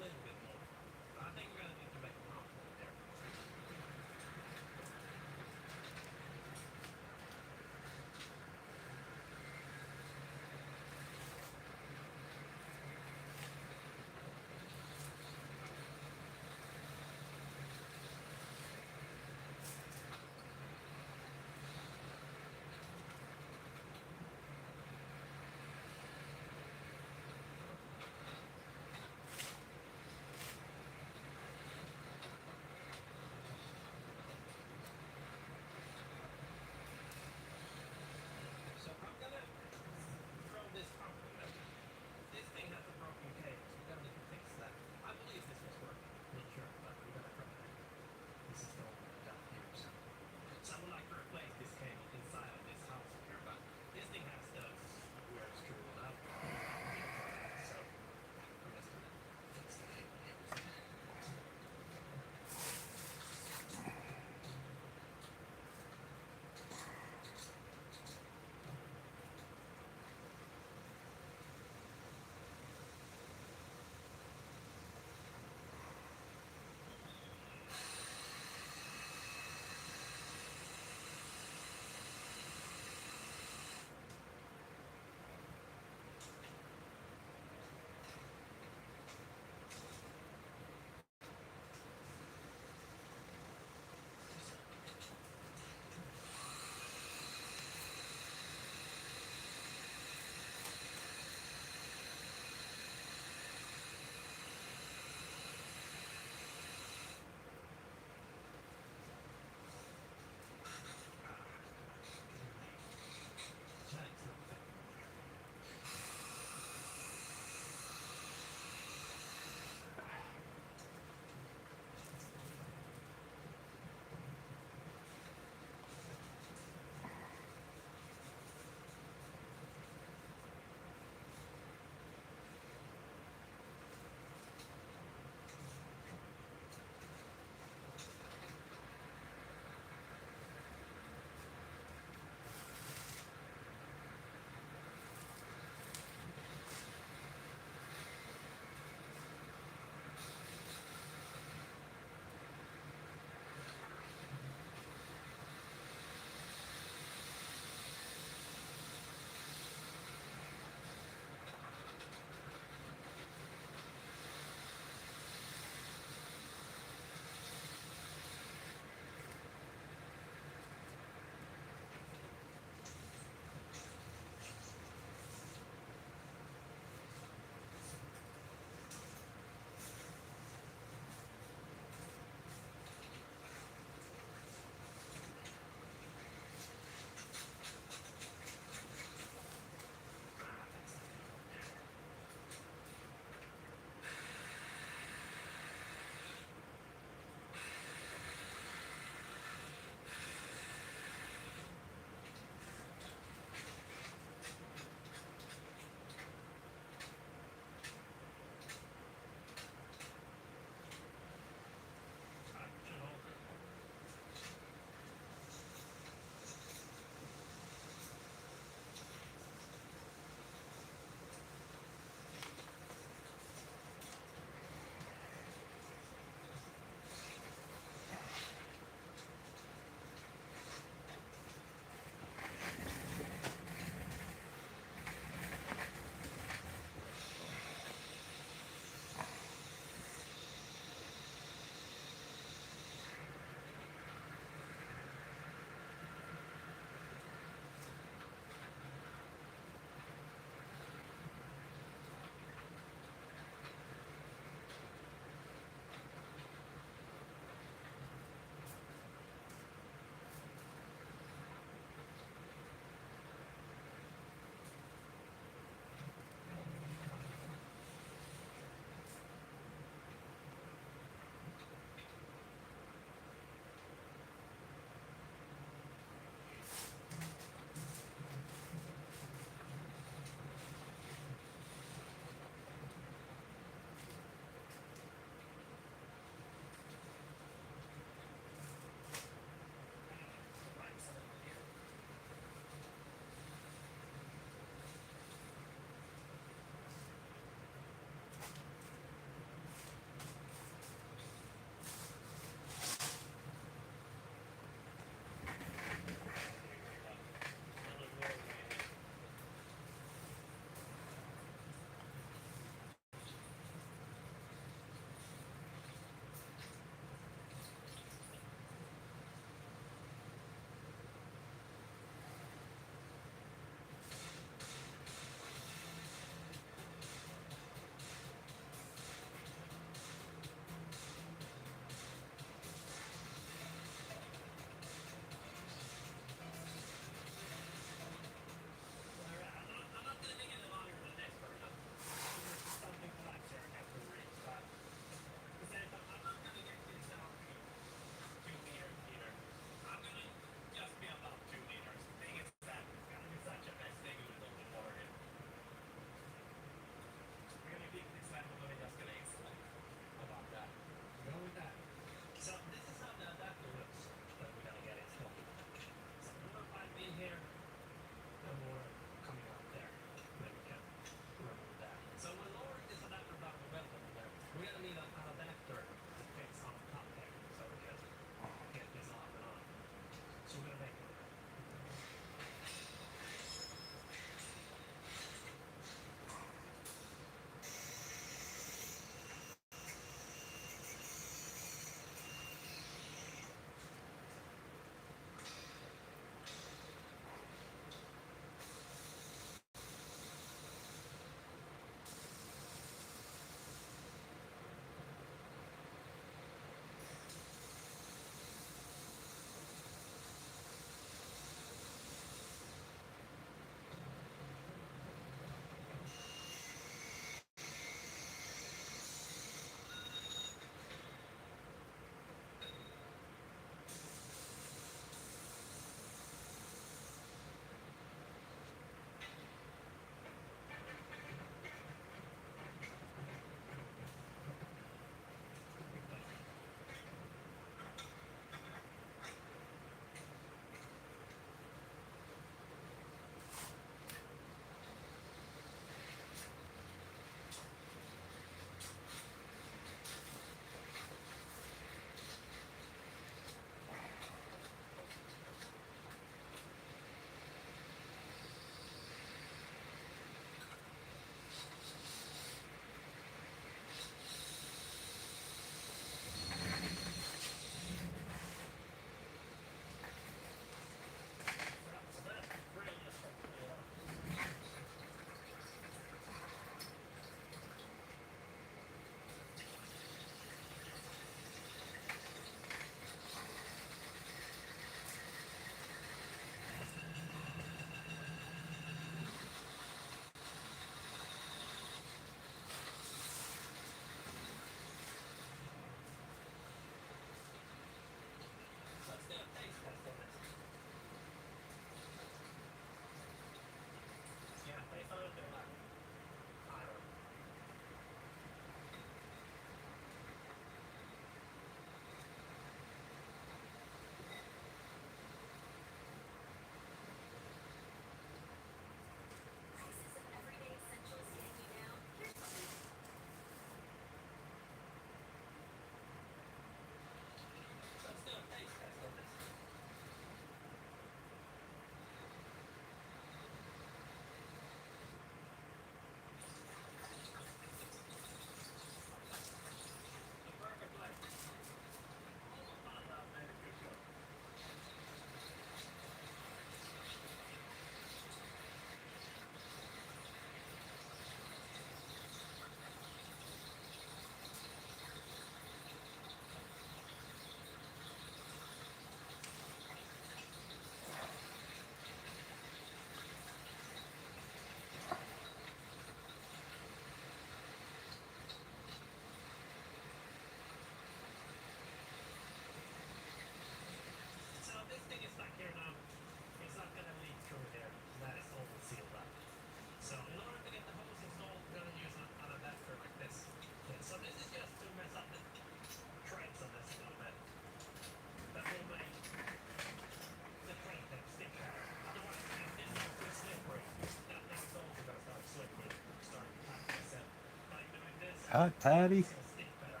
Hi, Patty. So it sticks better.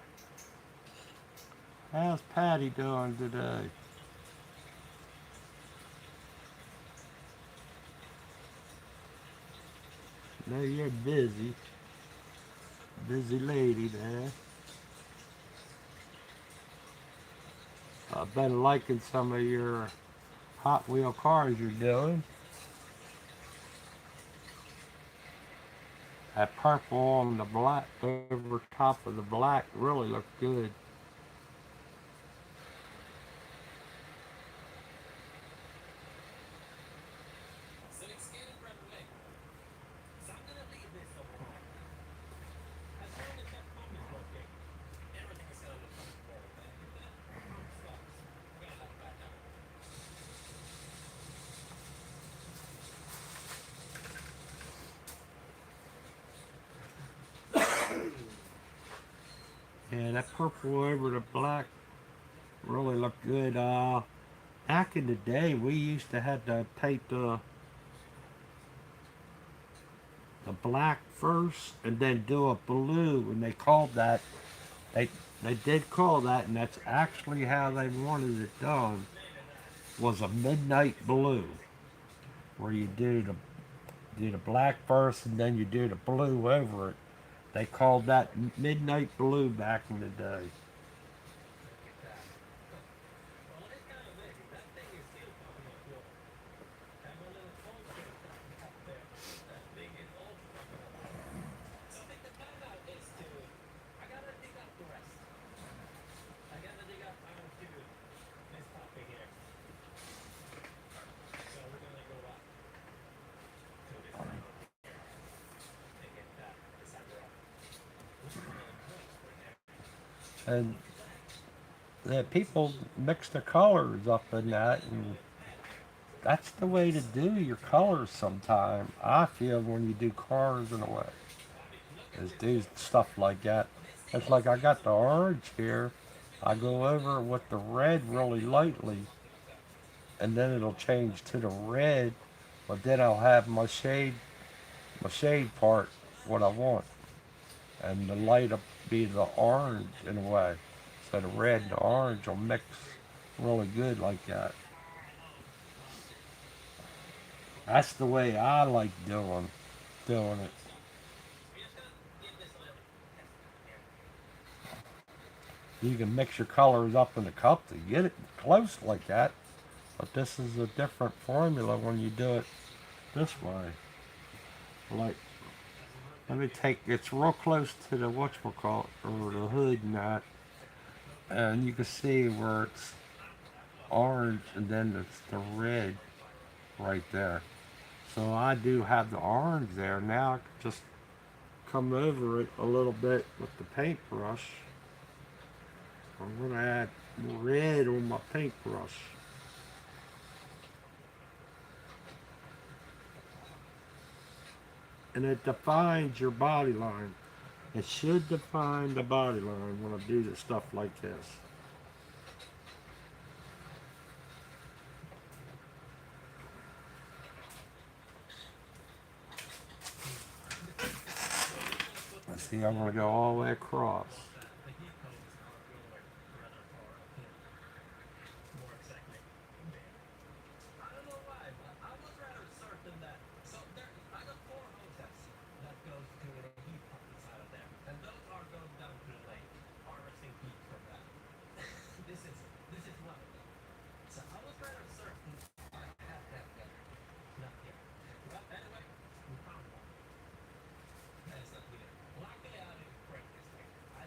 How's Patty doing today? Know you're busy. Busy lady there. I've been liking some of your Hot Wheel cars you're doing. That purple on the black over top of the black really looks good. So excuse brother Legworld. So I'm gonna leave this over here. As long as that pump is working, everything is gonna look hunky dory. But if that pump stops, we're gonna have a bad time. Yeah, that purple over the black really looked good. Back in the day, we used to have to paint the black first and then do a blue, and they called that they they did call that, and that's actually how they wanted it done. Was a midnight blue, where you do the black first and then you do the blue over it. They called that midnight blue back in the day. Look at that. Well, it is kind of amazing. That thing is still pumping out water. And my little pump filter up there, that thing is also pumping out water. So I think the plan now is to, I gotta dig up the rest. I gotta dig up onto this puppy here. So we're gonna go up to this ground here and get that decided up. Which is another point for an area. And the people mix the colors up in that, and that's the way to do your colors sometime. I feel when you do cars in a way, is do stuff like that. It's like I got the orange here. I go over it with the red really lightly, and then it'll change to the red, but then I'll have my shade part, what I want, and the light will be the orange in a way. So the red and the orange will mix really good like that. That's the way I like doing it. We're just gonna give this a little test run here. You can mix your colors up in the cup to get it close like that, but this is a different formula when you do it this way. Like, let me take, it's real close to the whatchamacallit, or the hood and that, and you can see where it's orange and then it's the red right there. So I do have the orange there. Now I can just come over it a little bit with the paintbrush. I'm going to add red on my paintbrush. And it defines your body line. It should define the body line when I do the stuff like this. So we're just gonna put Let's see, I'm going to go all the way across. the heat codes are going rather far up here. More exactly there. I don't know why, but I was rather certain that. So there, I got four hoses that goes to the heat pump inside of there, and those are going down to the lake, harvesting heat from that. This is one of them. So I was rather certain I had that there, not here. But anyway, we found one. That is not here. Luckily, I didn't break this thing. I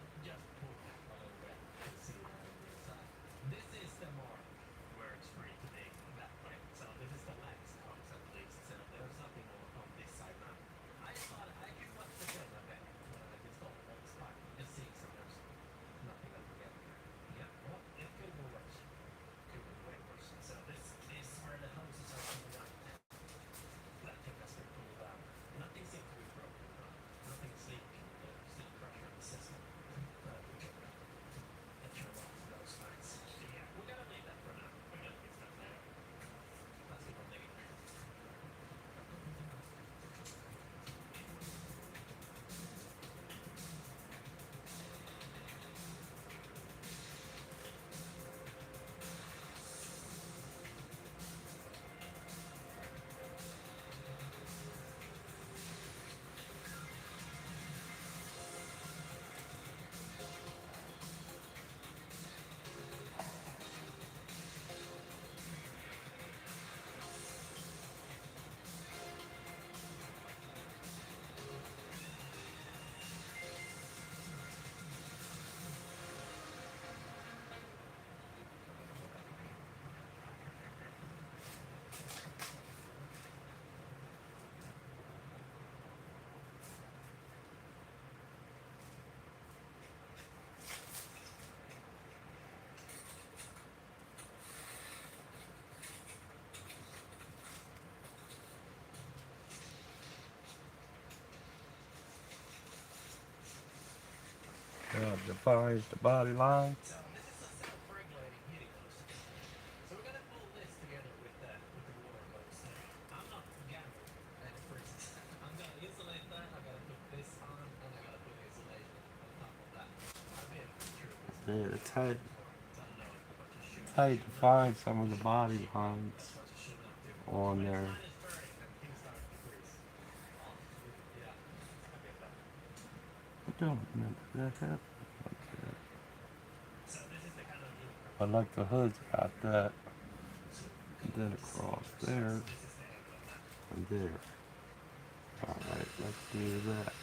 defines the body lines. So this is a self-regulating heating host. So we're gonna pull this together with the water hose thing. I'm not gamble. For instance, I'm gonna insulate that. I gotta put this on, and I gotta put insulation on top of that. I'll be a picture of this. Yeah, that's how, It's unknown what you should that's how you define some of the body lines That's what you should not do. on When the there. fan is turning and things start to freeze. Oh, yeah, I get that. I don't remember that happened like that. So this is the kind of heat. But like the hood's got that, and then across there, This is the angle on that. and there. Alright, let's do that.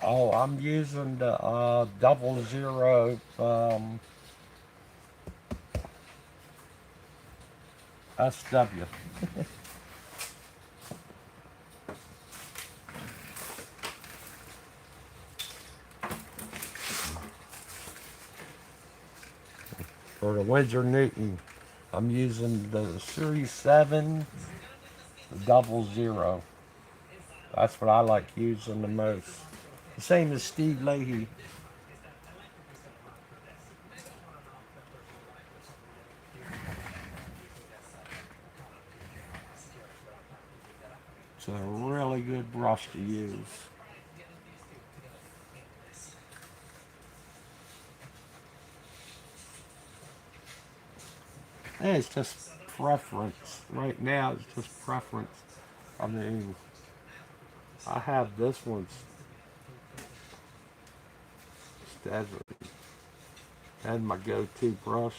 Oh, I'm using the 00 SW. For the Windsor Newton, I'm using the Series 7 00. That's what I like using the most. The same as Steve Leahy. It's a really good brush to use. And it's just preference. Right now, it's just preference. I mean, I have this one steadily. And my go-to brush.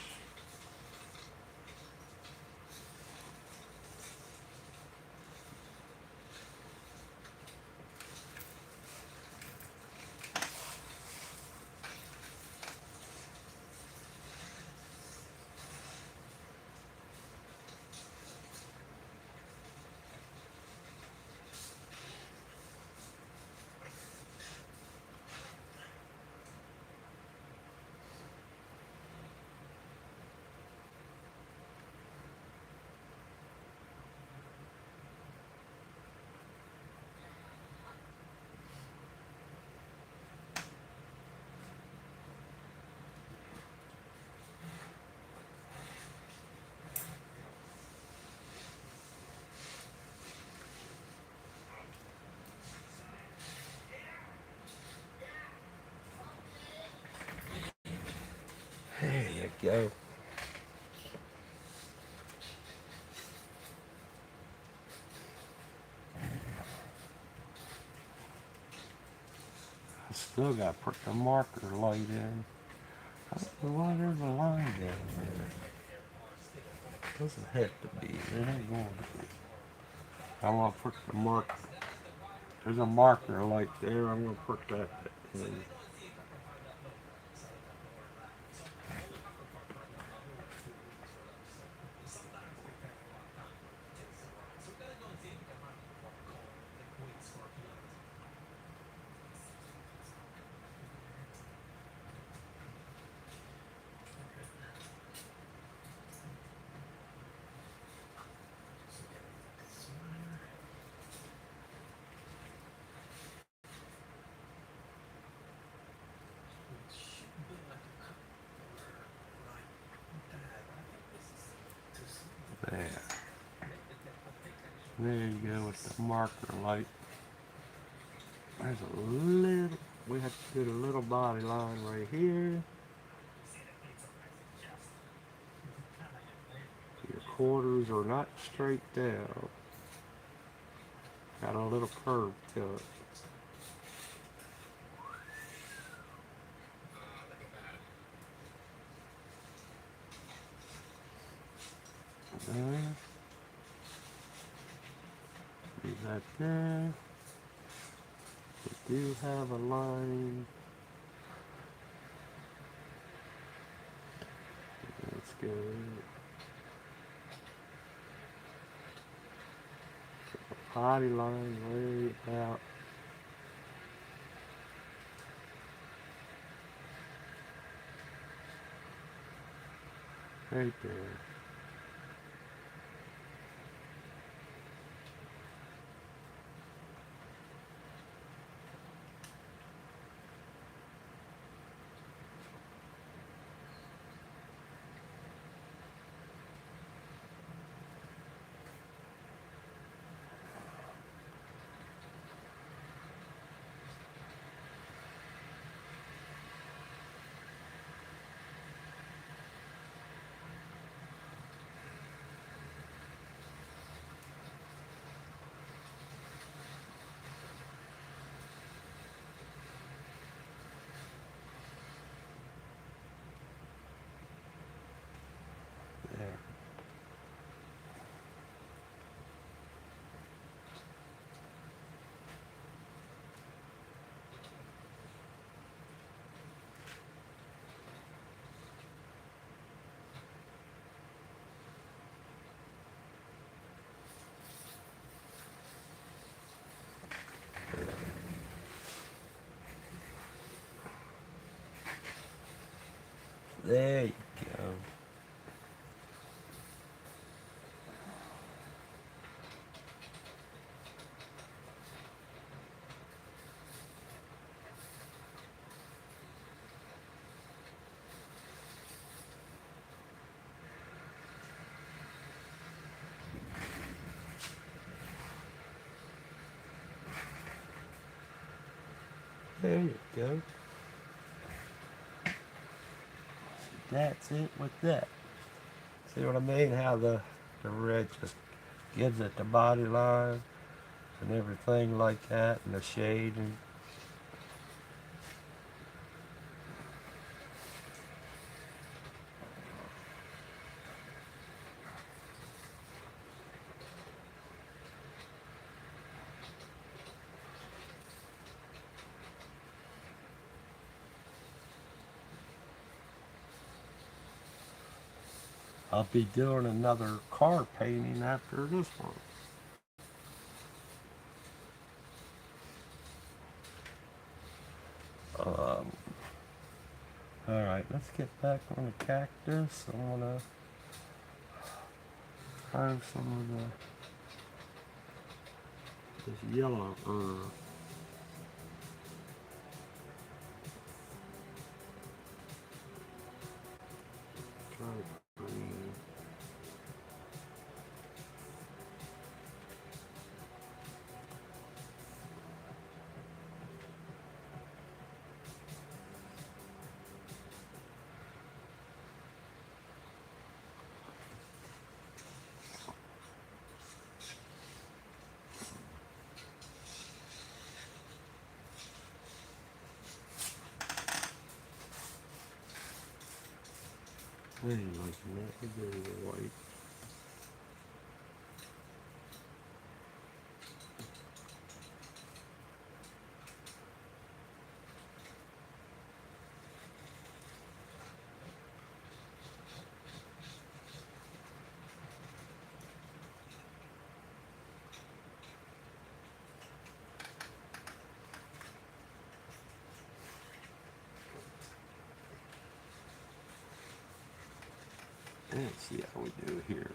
There you go. I still got to put the marker light in. I don't know why there's a line down there. Doesn't have to be. It ain't going to be. I want to put the marker. There's a marker light there. I'm going to put that in. There. There you go with the marker light. There's a little, we have to do a little body line right here. Your quarters are not straight down. Got a little curve to it. There. Leave that there. We do have a line. Let's go. Body line right about right there. There you go. There you go. That's it with that. See what I mean? How the red just gives it the body line and everything like that, and the shading. I'll be doing another car painting after this one. Um, all right, let's get back on the cactus. I want to find some of this yellow earth. Try green. Hey, like that, very white. Let's see how we do here.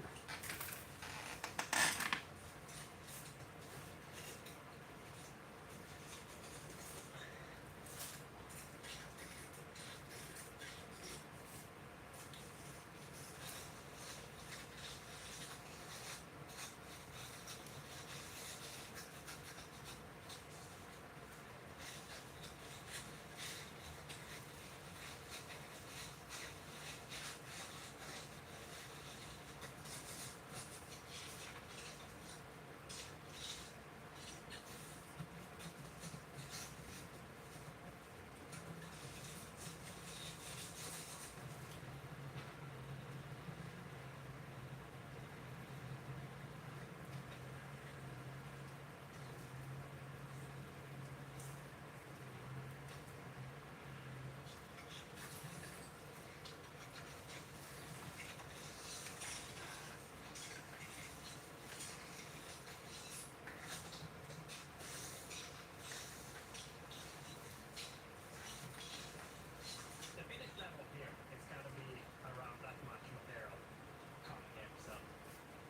The finish level here, it's got to be around that much material coming in, so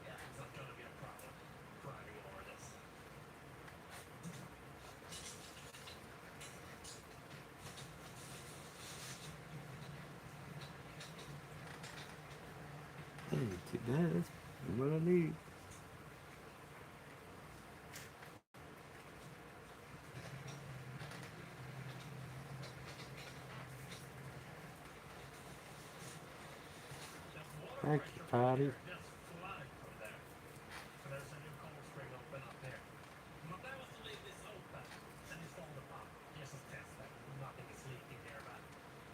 yeah, it's not going to be a problem grinding over this. Hey, that's what I need. Just water Thank you, pressure from Patty. here, just flooding from there. So there's a new cold spring open up here. My plan was to leave this open and install the pump, just to test that nothing is leaking here, but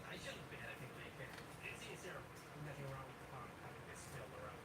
I shouldn't be anything leaking. It's easier messing around with the pump, having this filled around.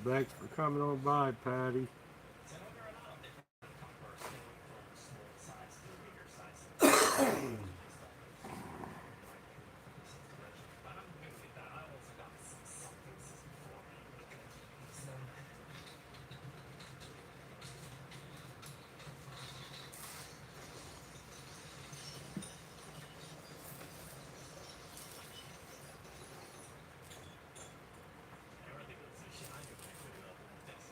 Thanks for coming on by, Patty. So there are a lot of different coppers going from small size to bigger size and based off of my previous installation. But I'm good with that. I also got some pieces beforehand. So everything looks so shiny when I put it up like this.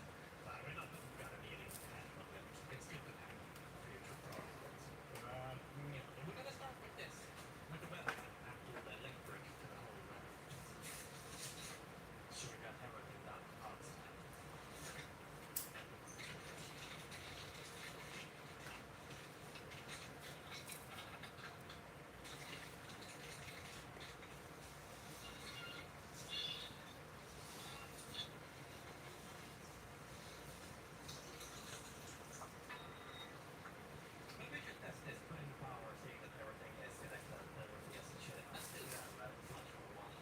But we're not gonna need it to have it, but it's good to have for future projects. Yeah, we're gonna start with this, with the weather, after the electric to the whole weather. Sure, we got everything done outside. Maybe we should test this, put in the power, seeing that everything is connected and everything is in shape. Let's do that, let it flash for a while.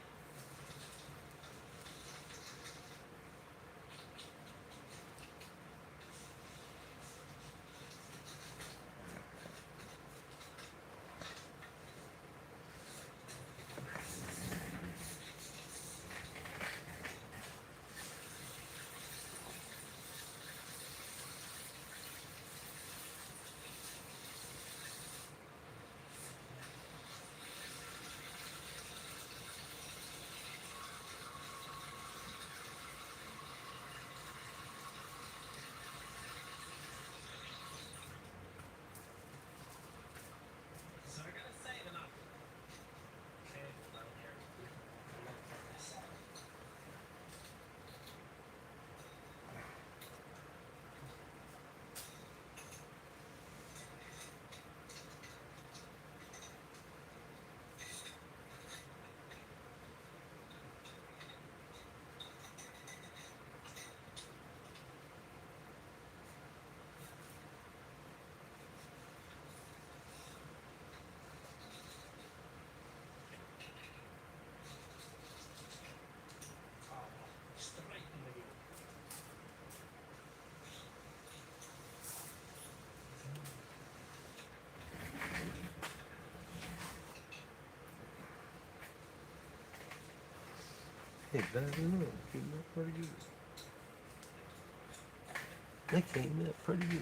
So we're gonna save enough cable down here. For this. Oh, straight in the middle. Hey, better than that. Came up pretty good. That came up pretty good.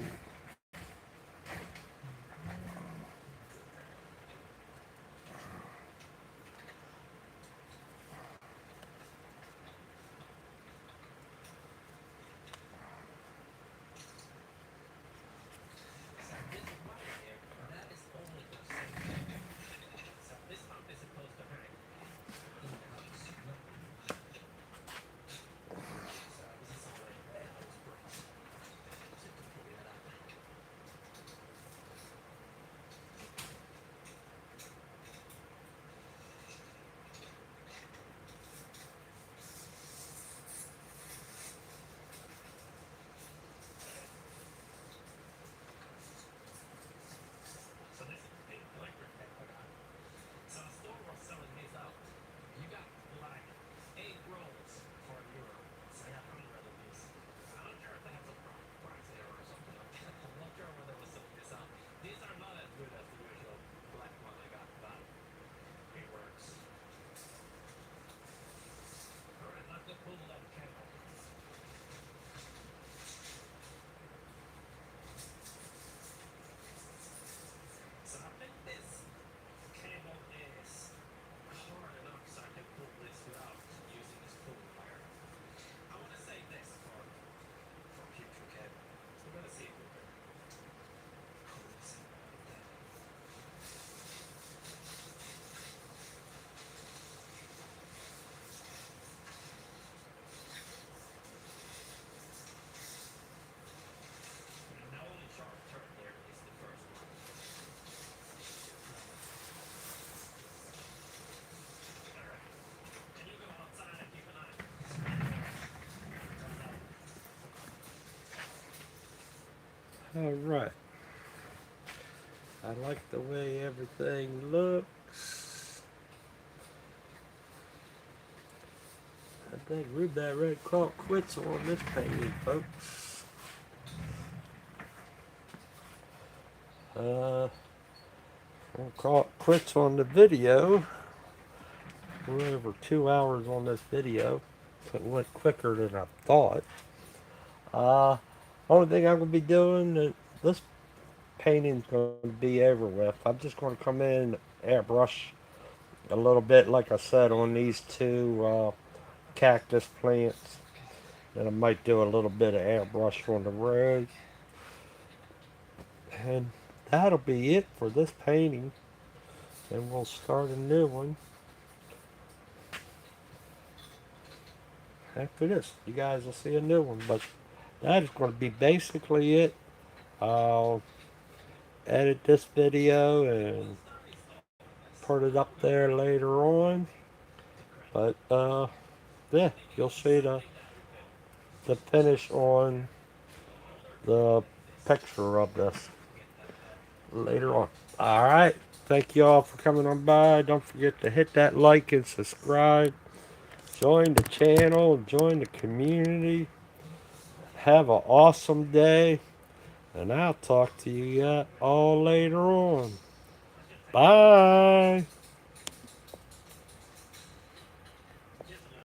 So this wire here, that is only for safety. So this mount is supposed to hang in the hose. So this is only the hose brace. So you can figure that out. So this is the big electric that I got. So a store was selling these out. You got like 8 rolls for €1. So I got 100 of these. I'm not sure if they have some price error or something like that. I'm not sure where they were selling this out. These are not as good as the usual black one I got, but it works. Alright, let's go pull that cable. So I think this cable is hard enough so I can pull this without using this full wire. I want to save this for future cable. We're gonna see if we can pull this in like that. And the only sharp turn here is the first one. Alright. Can you go outside and keep an eye? All right. I like the way everything looks. I They Rube that red clock quits on this painting, folks. Call it quits on the video. We're over 2 hours on this video. It went quicker than I thought. Uh, Only thing I'm gonna be doing this painting's gonna be over with. I'm just gonna come in airbrush a little bit, like I said, on these two cactus plants. And I might do a little bit of airbrush on the road. And that'll be it for this painting. And we'll start a new one after this. You guys will see a new one. But that is going to be basically it. I'll edit this video and put it up there later on. But yeah, you'll see the finish on the picture of this later on. All right. Thank you all for coming on by. Don't forget to hit that like and subscribe. Join the channel. Join the community. Have an awesome day. And I'll talk to you all later on. Bye.